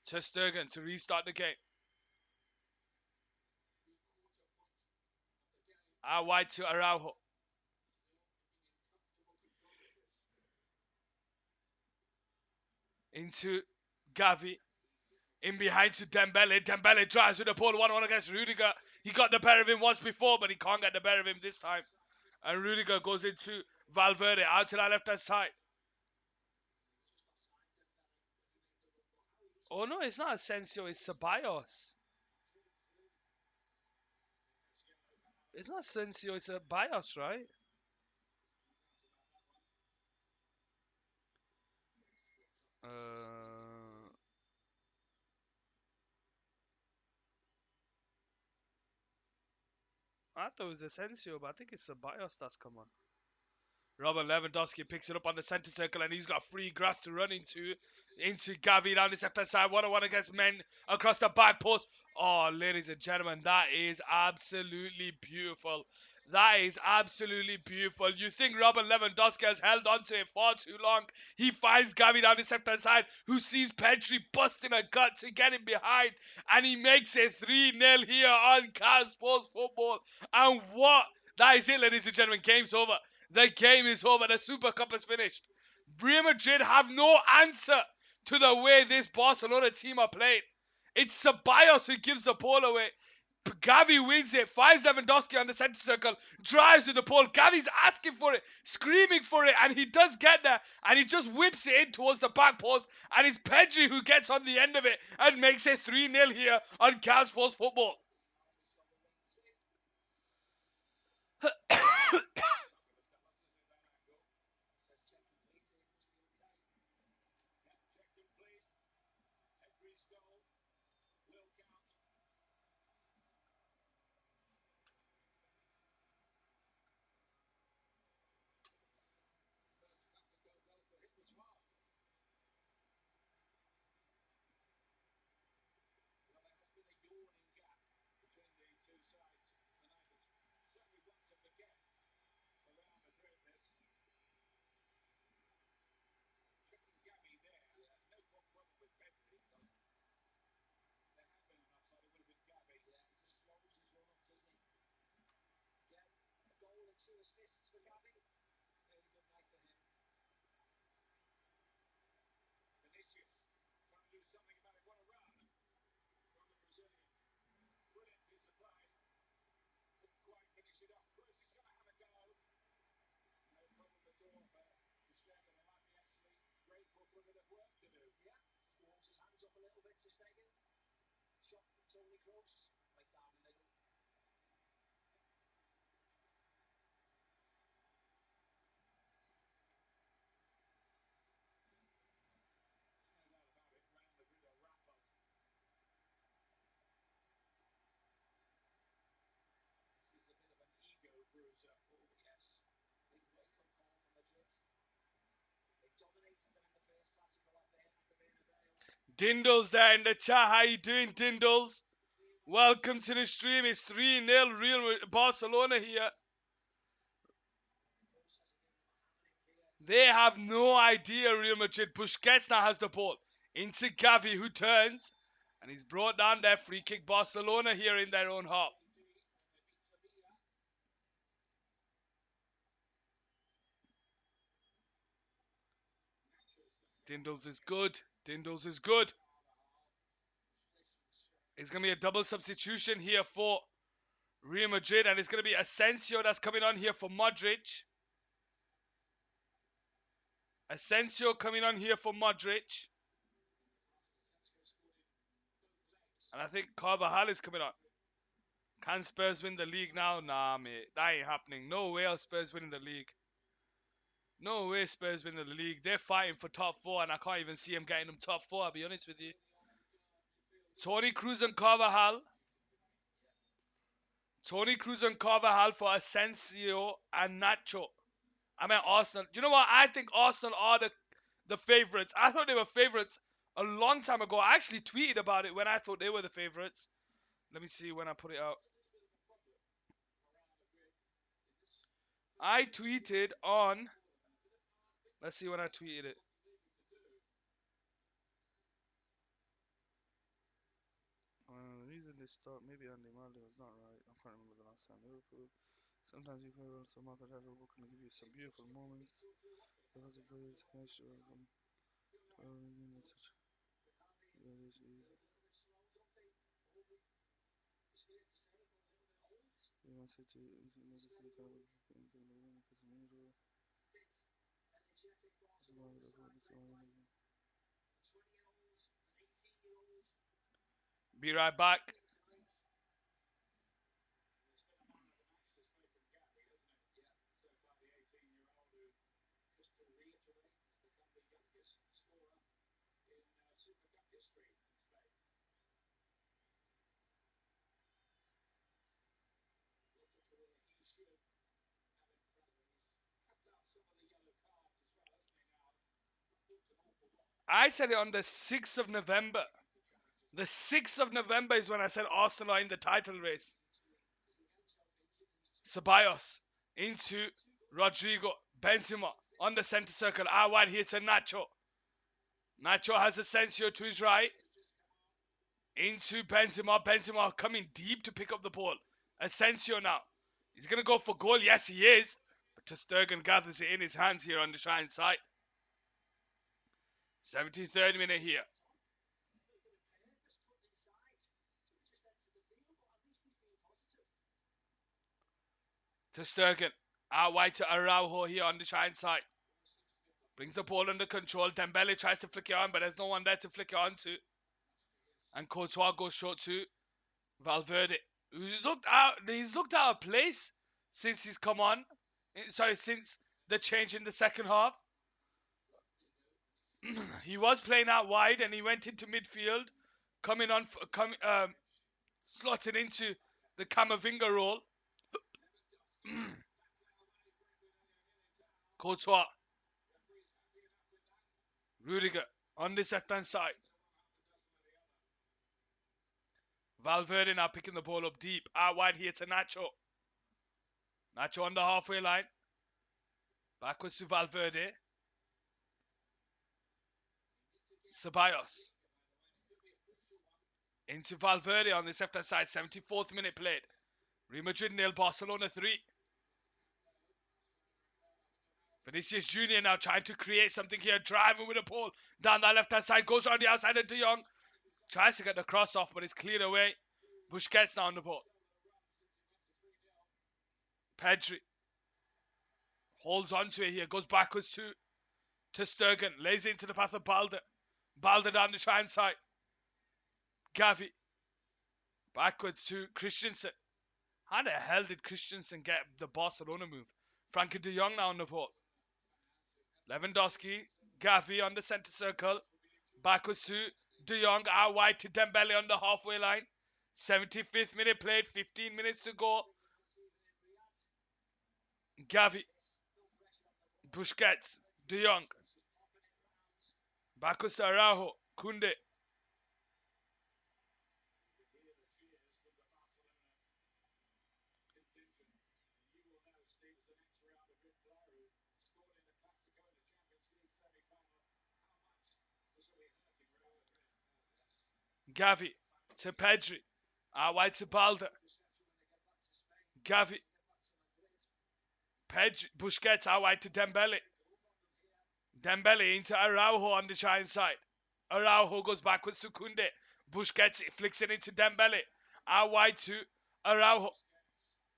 Ter Stegen to restart the game. Out wide to Araujo. Into Gavi. In behind to Dembele. Dembele drives with the ball 1-1 against Rudiger. He got the better of him once before, but he can't get the better of him this time. And Rudiger goes into Valverde out to that left hand side. Oh no, it's not Asensio, it's Ceballos. It's not Asensio, it's Ceballos, right? Uh, I thought it was Asensio, but I think it's Ceballos that's come on. Robert Lewandowski picks it up on the centre circle and he's got free grass to run into Gavi down the left hand side. 1-on-1 against men across the back post. Oh, ladies and gentlemen, that is absolutely beautiful. That is absolutely beautiful. You think Robert Lewandowski has held on to it far too long. He finds Gavi down the left hand side, who sees Pedri busting a gut to get him behind, and he makes it 3-0 here on Cal Sports Football. And what? That is it, ladies and gentlemen. Game's over. The game is over. The Super Cup is finished. Real Madrid have no answer to the way this Barcelona team are playing. It's Ceballos who gives the ball away. Gavi wins it, finds Lewandowski on the centre circle, drives with the ball. Gavi's asking for it, screaming for it, and he does get there, and he just whips it in towards the back post, and it's Pedri who gets on the end of it and makes it 3-0 here on Cal Sports Football. Two assists for Gavi. Really good night for him. Vinicius trying to do something about it. What a run from the Brazilian. Brilliant piece of play. Couldn't quite finish it off. Cruz is going to have a go. No problem at all for Stegen. There might be actually great book with a bit of work to do. Yeah, just warms his hands up a little bit to Stegen. Shot from Tony Kroos. Right down the middle. Bruiser. Oh, yes. Big wake-up call for Madrid. They dominated them in the first Clasico at the Bernabeu. Dindles there in the chat. How you doing, Dindles? Welcome to the stream. It's 3-0 Real Barcelona here. They have no idea, Real Madrid. Busquets now has the ball into Gavi, who turns, and he's brought down their free kick. Barcelona here in their own half. Dindles is good. Dindles is good. It's going to be a double substitution here for Real Madrid, and it's going to be Asensio that's coming on here for Modric. Asensio coming on here for Modric. And I think Carvajal is coming on. Can Spurs win the league now? Nah, mate. That ain't happening. No way are Spurs winning the league. No way Spurs win the league. They're fighting for top four, and I can't even see them getting them top four, I'll be honest with you. Tony Cruz and Carvajal. Tony Cruz and Carvajal for Asensio and Nacho. I mean Arsenal. You know what? I think Arsenal are the favourites. I thought they were favourites a long time ago. I actually tweeted about it when I thought they were the favourites. Let me see when I put it out. I tweeted on... Let's see when I tweeted it. The reason they start, maybe Andy Marley was not right. I can't remember the last time Liverpool. Sometimes you play well, so Marco Rashford can give you some beautiful moments. Because of players, Be right back. I said it on the 6th of November. The 6th of November is when I said Arsenal are in the title race. Ceballos into Rodrigo. Benzema on the center circle. Out wide here to Nacho. Nacho has Asensio to his right. Into Benzema. Benzema coming deep to pick up the ball. Asensio now. He's going to go for goal. Yes, he is. But Ter Stegen gathers it in his hands here on the Shrine side. 73rd minute here. Ter Stegen. Out wide to Araujo here on the Shrine side. Brings the ball under control. Dembele tries to flick it on, but there's no one there to flick it on to. And Courtois goes short to Valverde. He's looked out of place since he's come on. Sorry, since the change in the second half. He was playing out wide and he went into midfield, slotted into the Camavinga role. Courtois. Rudiger on this left-hand side. Valverde now picking the ball up deep. Out wide here to Nacho. Nacho on the halfway line. Backwards to Valverde. Ceballos. Into Valverde on this left-hand side. 74th minute played. Real Madrid 0, Barcelona 3. Vinicius Jr. now trying to create something here. Driving with the ball. Down that left-hand side. Goes around the outside of De Jong. Tries to get the cross off, but it's cleared away. Busquets now on the ball. Pedri. Holds onto it here. Goes backwards to Ter Stegen. Lays it into the path of Balde. Balde down the Shrine side. Gavi. Backwards to Christensen. How the hell did Christensen get the Barcelona move? Frankie de Jong now on the ball. Lewandowski. Gavi on the center circle. Backwards to de Jong. Out wide to Dembele on the halfway line. 75th minute played. 15 minutes to go. Gavi. Busquets. De Jong. Backwards to Araujo. Kunde. Gavi to Pedri. Out wide to Balde. Gavi. Pedri. Busquets out wide to Dembele. Dembele into Araujo on the Shrine side. Araujo goes backwards to Kunde. Busquets flicks it into Dembele. Out wide to Araujo.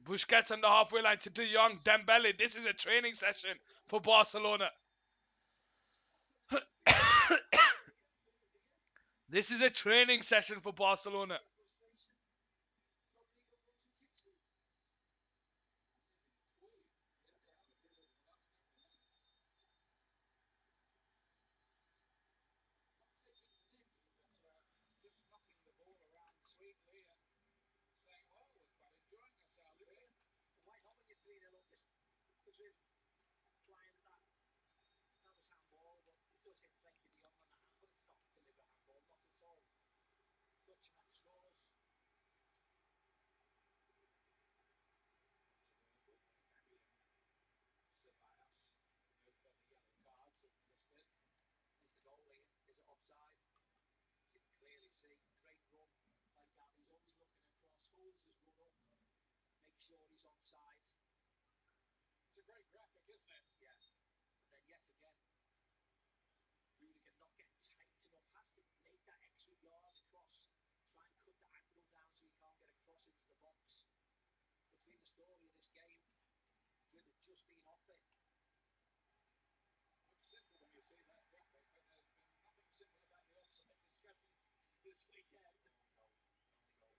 Busquets on the halfway line to De Jong. Dembele. This is a training session for Barcelona. This is a training session for Barcelona. Sure he's on side. It's a great graphic, isn't it? Yeah. And then yet again, Rudiger not getting tight enough, has to make that extra yard across. story of this game. Madrid had just been off it. Looks simple when you see that graphic, but there's been nothing simple about the offside discussions this weekend.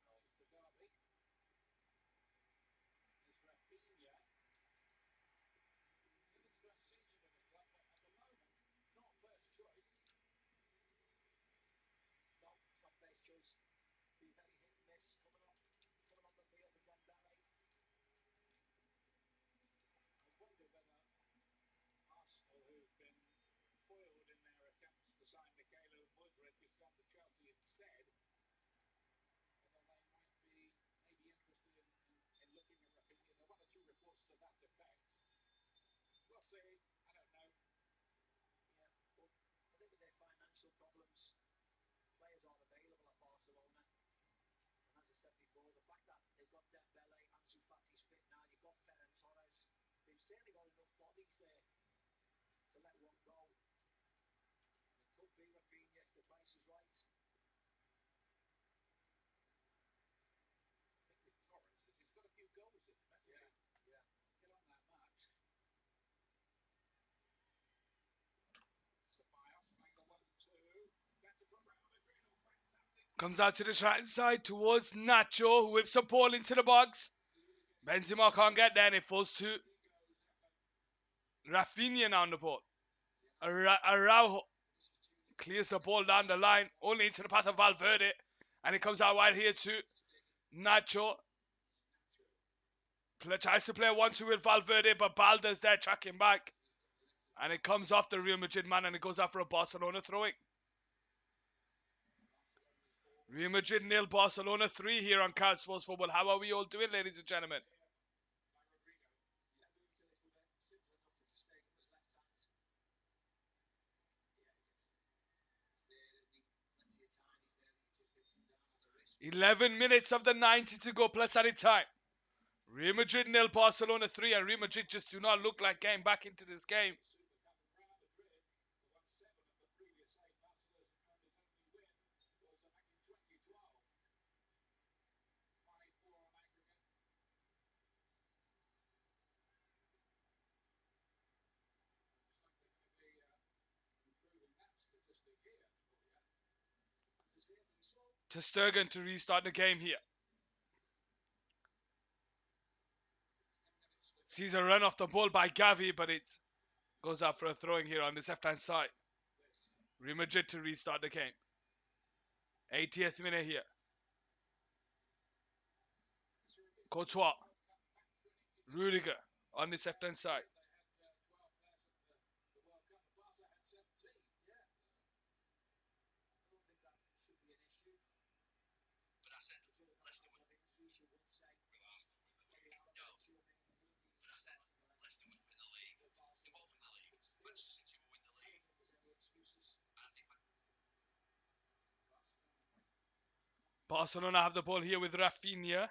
Just the derby. There's Rafinha. It's in his first season with the club, but at the moment, not first choice. No, it's not first choice. Be very hit and miss coming on the field for Dembele. I wonder whether Arsenal, who've been foiled in their attempts to sign Michaelo Mudryk, who's gone to Chelsea instead, whether they might be maybe interested in looking at Rafinha. There are one or two reports to that effect. We'll see. I don't know. Yeah, but I think with their financial problems, players aren't available at Barcelona. And as I said before, the fact that they've got Dembele, Ansu Fati's fit now, you've got Ferran Torres, they've certainly got enough bodies there to let one go. It could be Rafinha if the price is right. I think with Torres, he's got a few goals in him, hasn't he? Yeah. Doesn't get on that much. Ceballos playing the 1-2. Better from Real Madrid. Oh, fantastic. Comes out to the right side towards Nacho, who whips a ball into the box. Benzema can't get there, and it falls to Rafinha now on the ball. Araujo clears the ball down the line, only into the path of Valverde, and it comes out wide here to Nacho. Tries to play 1-2 with Valverde, but Balda's there tracking back. And it comes off the Real Madrid man, and it goes out for a Barcelona throwing. Real Madrid 0, Barcelona 3 here on Cal Sports Football. How are we all doing, ladies and gentlemen? Yeah, moved a little bit. Simple enough for to stay with his left hand. Yeah, it's there, isn't he? Plenty of time. He's there. He just hits him down on the wrist. 11 minutes of the 90 to go, plus added time. Real Madrid 0, Barcelona 3, and Real Madrid just do not look like getting back into this game. Real Madrid won 7 of the previous 8. Barcelona's only win was back in 2012. 5-4 on aggregate. Looks like they're going to be improving that statistic here. Deservedly so. To Sturgeon to restart the game here. Sees a run off the ball by Gavi, but it goes out for a throwing here on the left-hand side. Real Madrid to restart the game. 80th minute here. Courtois. Rudiger on the left-hand side. They had 12 players at the World Cup. Barca had 17. Yeah. I don't think that should be an issue. But I said, Madrid have Leicester had a lot of injuries, you would say. with Arsenal win the Probably league. out of No, it, sure, maybe Healy but I said Leicester wouldn't win the league. with They Barcelona. won't win the league. But still, Manchester City will win the I league. don't think there's any excuses. And I think Barcelona have the ball here with Rafinha.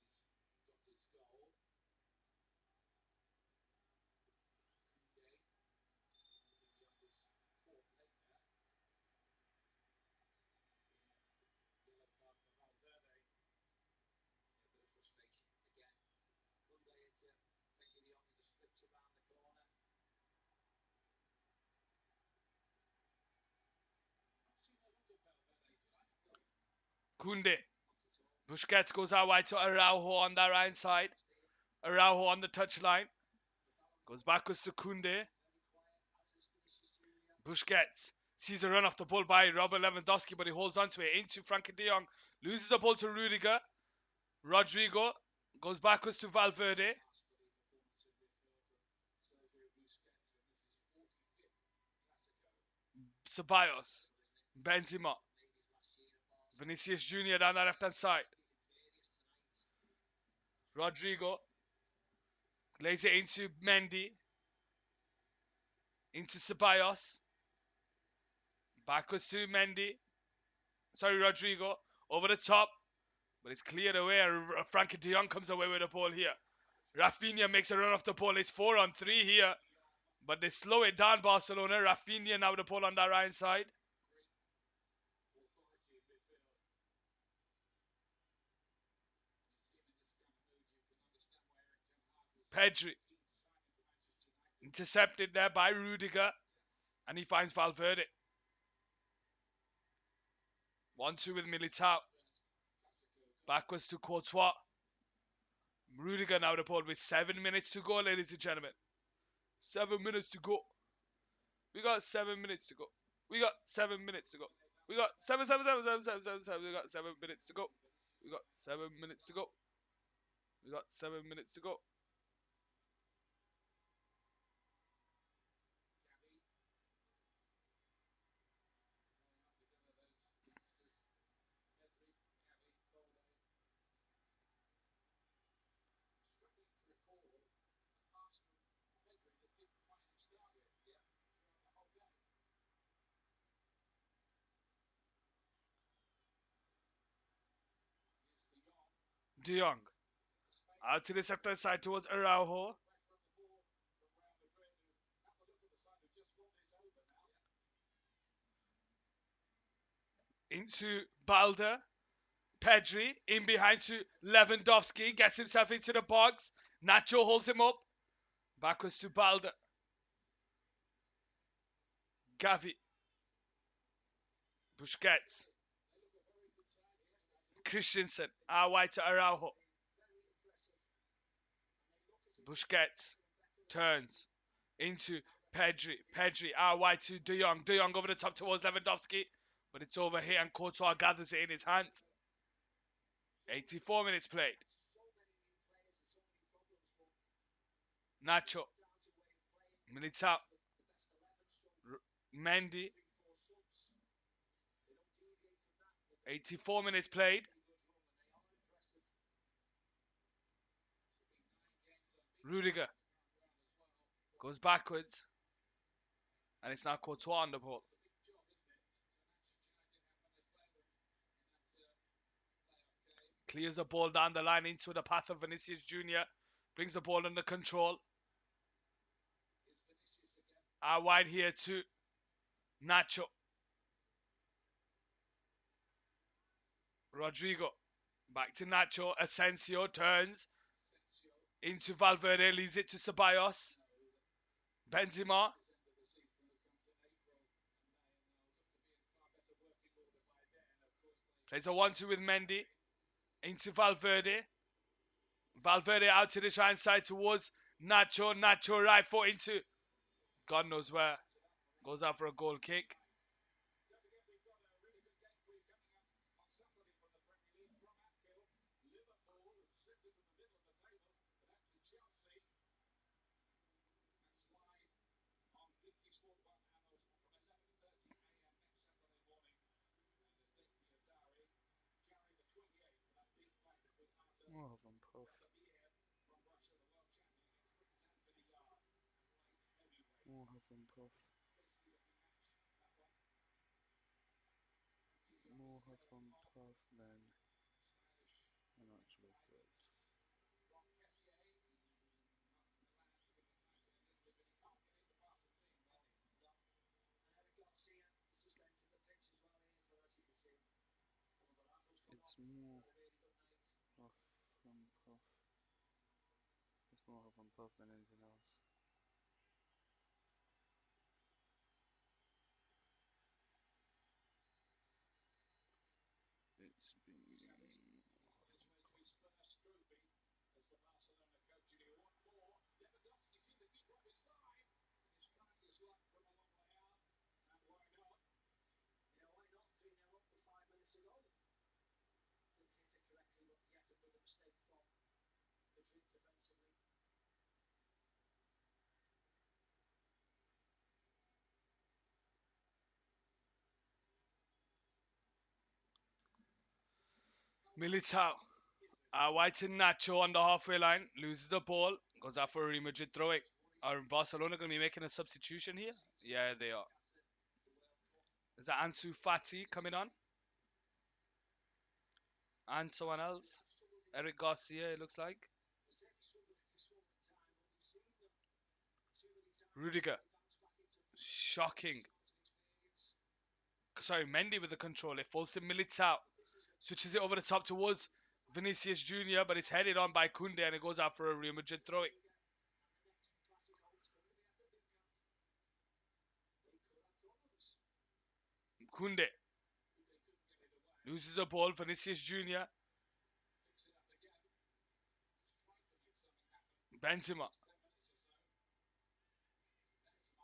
He's got his goal. Koundé. He's on his fourth leg now. Yellow card for Valverde. A bit of frustration again. Koundé into Frenkie de Jong, he just flips it round the corner. I've seen a lot of Valverde tonight. Koundé. Not at all. Busquets goes out wide to Araujo on that right side. Araujo on the touchline. Goes backwards to Koundé. Very quiet, as is Vinicius Junior. Busquets sees a run off the ball by Robert Lewandowski, but he holds on to it. Into Frankie de Jong. Loses the ball to Rudiger. Rodrigo goes backwards to Valverde. Masterly performance in midfield from Sergio Busquets in this is 45th Clasico. Ceballos. Benzema. Maybe his last year at Barca. Vinicius Junior down the left-hand side. Feeling various tonight. Rodrigo lays it into Mendy. Into Ceballos. Backwards to Mendy. Sorry, Rodrigo. Over the top. But it's cleared away. Frankie de Jong comes away with the ball here. Rafinha makes a run off the ball. It's 4-on-3 here. But they slow it down, Barcelona. Rafinha now with the ball on that right side. Pedri. Intercepted there by Rudiger. And he finds Valverde. 1-2 with Militao. Backwards to Courtois. Rudiger now the ball with 7 minutes to go, ladies and gentlemen. 7 minutes to go. We got 7 minutes to go. We got 7 minutes to go. We got 7. We got 7 minutes to go. We got 7 minutes to go. We got 7 minutes to go. De Jong. Out to the sector side towards Araujo. Into Balder. Pedri in behind to Lewandowski. Gets himself into the box. Nacho holds him up. Backwards to Balder. Gavi. Busquets. Christensen. Out wide to Araujo. Busquets. Turns. Into Pedri. Pedri out wide to De Jong. De Jong over the top towards Lewandowski. But it's over here and Courtois gathers it in his hands. 84 minutes played. Nacho. Militao. Mendy. 84 minutes played. Rudiger. Goes backwards. And it's now Courtois on the ball. Clears the ball down the line into the path of Vinicius Jr. Brings the ball under control. Out wide here to Nacho. Rodrigo. Back to Nacho. Asensio turns into Valverde. Leaves it to Ceballos. Benzema. Plays a 1-2 with Mendy. Into Valverde. Valverde out to the right side towards Nacho. Nacho right foot into God knows where. Goes out for a goal kick. More of them, puff. More of them, puff. More of them, puff, than an actual threat. It's more puff from puff. It's more of them, puff than anything else. It's been Militao. Wide to Nacho on the halfway line. Loses the ball. Goes out for a Real Madrid throwing. Are Barcelona going to be making a substitution here? Yeah, they are. Is that Ansu Fati coming on? And someone else? Eric Garcia, it looks like. Rudiger. Shocking. Sorry, Mendy with the control. It falls to Militao. Switches it over the top towards Vinicius Jr., but it's headed on by Kunde and it goes out for a Real Madrid throwing. Kunde. Loses the ball. Vinicius Jr. Benzema.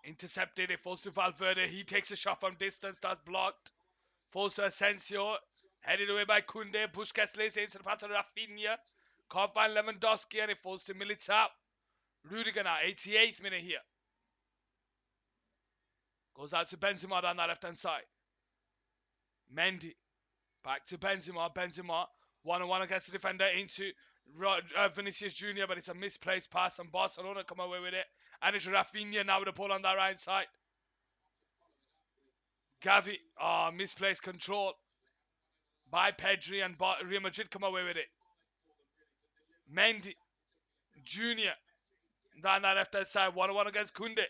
Intercepted. It falls to Valverde. He takes a shot from distance. That's blocked. Falls to Asensio. Headed away by Kunde. Busquets lays it into the path of Rafinha. Can't find Lewandowski and it falls to Militao. Rudiger now. 88th minute here. Goes out to Benzema down that left hand side. Mendy. Back to Benzema. Benzema. 1-on-1 against the defender into Vinicius Jr. But it's a misplaced pass and Barcelona come away with it. And it's Rafinha now with the ball on that right side. Gavi. Misplaced control by Pedri and Real Madrid come away with it. Mendy. Jr. down that left hand side. 1-on-1 against Kunde.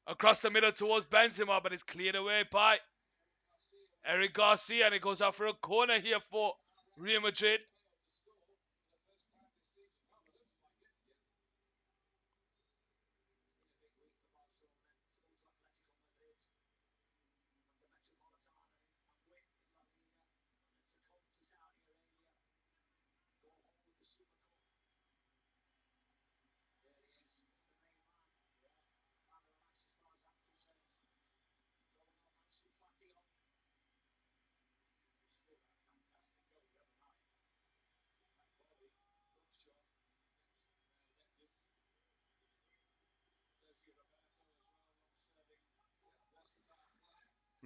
Across the middle towards Benzema. But it's cleared away by Eric Garcia. And it goes out for a corner here for Real Madrid.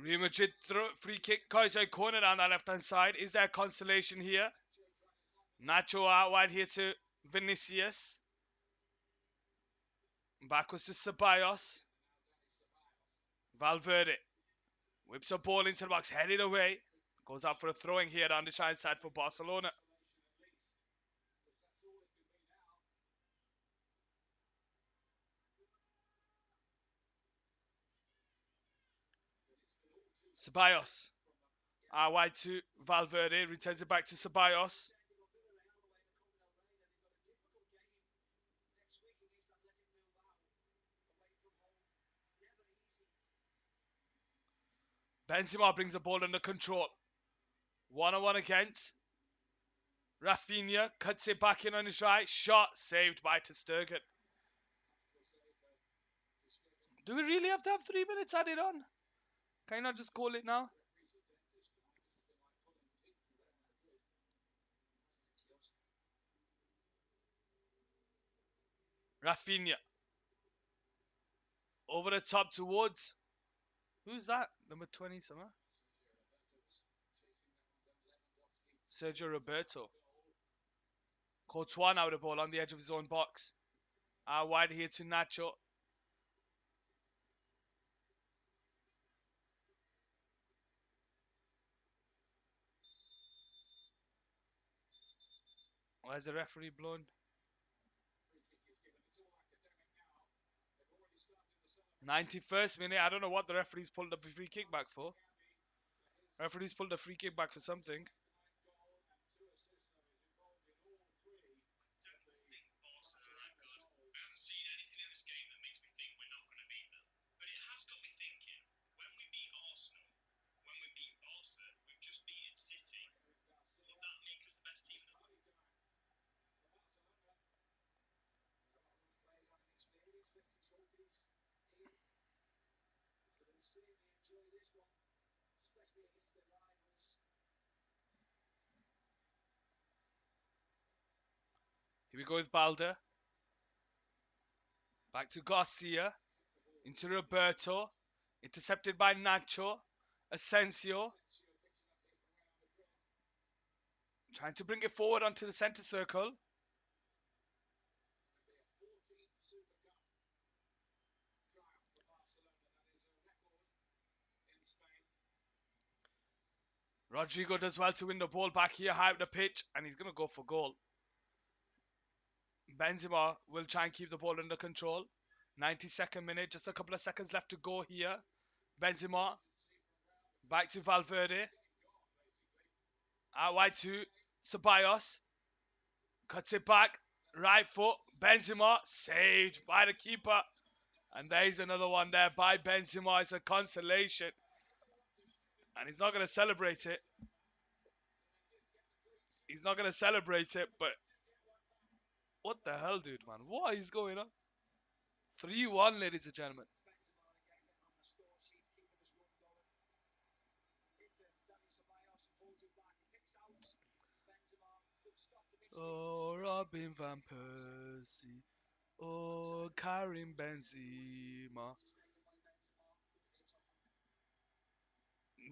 Real Madrid free kick, corner down that left hand side. Is there consolation here? Nacho out wide here to Vinicius. Backwards to Ceballos. Valverde whips a ball into the box, headed away. Goes out for a throwing here down the side for Barcelona. Ceballos. Wide to Valverde. Returns it back to Ceballos. Benzema brings the ball under control. 1-on-1 against Rafinha. Cuts it back in on his right. Shot saved by ter Stegen. Do we really have to have 3 minutes added on? Can you not just call it now? Rafinha. Over the top towards... Who's that? Number 20 somewhere? Sergio Roberto. Courtois now with the ball on the edge of his own box. Wide here to Nacho. Where's the referee blown? 91st minute. I don't know what the referee's pulled up a free kick back for. Referee's pulled a free kick back for something. Here we go with Balde. Back to Garcia. Into Roberto. Intercepted by Nacho. Asensio. Trying to bring it forward onto the centre circle. Rodrigo does well to win the ball back here high up the pitch. And he's going to go for goal. Benzema will try and keep the ball under control. 92nd minute. Just a couple of seconds left to go here. Benzema. Back to Valverde. Out wide to Ceballos. Cuts it back. Right foot. Benzema. Saved by the keeper. And there's another one there by Benzema. It's a consolation. And he's not going to celebrate it. He's not going to celebrate it, but what the hell, dude, man? What is going on? 3-1, ladies and gentlemen. Oh, Robin Van Persie. Oh, Karim Benzema.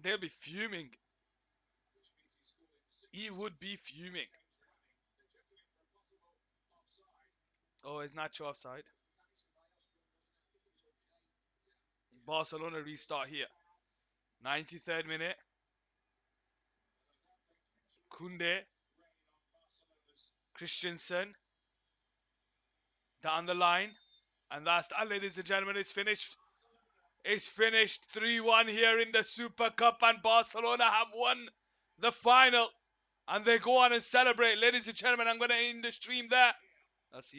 They'll be fuming. He would be fuming. Oh, it's not offside. Barcelona restart here. 93rd minute. Kunde. Christensen. Down the line. And that's that, ladies and gentlemen. It's finished. It's finished 3-1 here in the Super Cup, and Barcelona have won the final. And they go on and celebrate. Ladies and gentlemen, I'm going to end the stream there. I'll see you.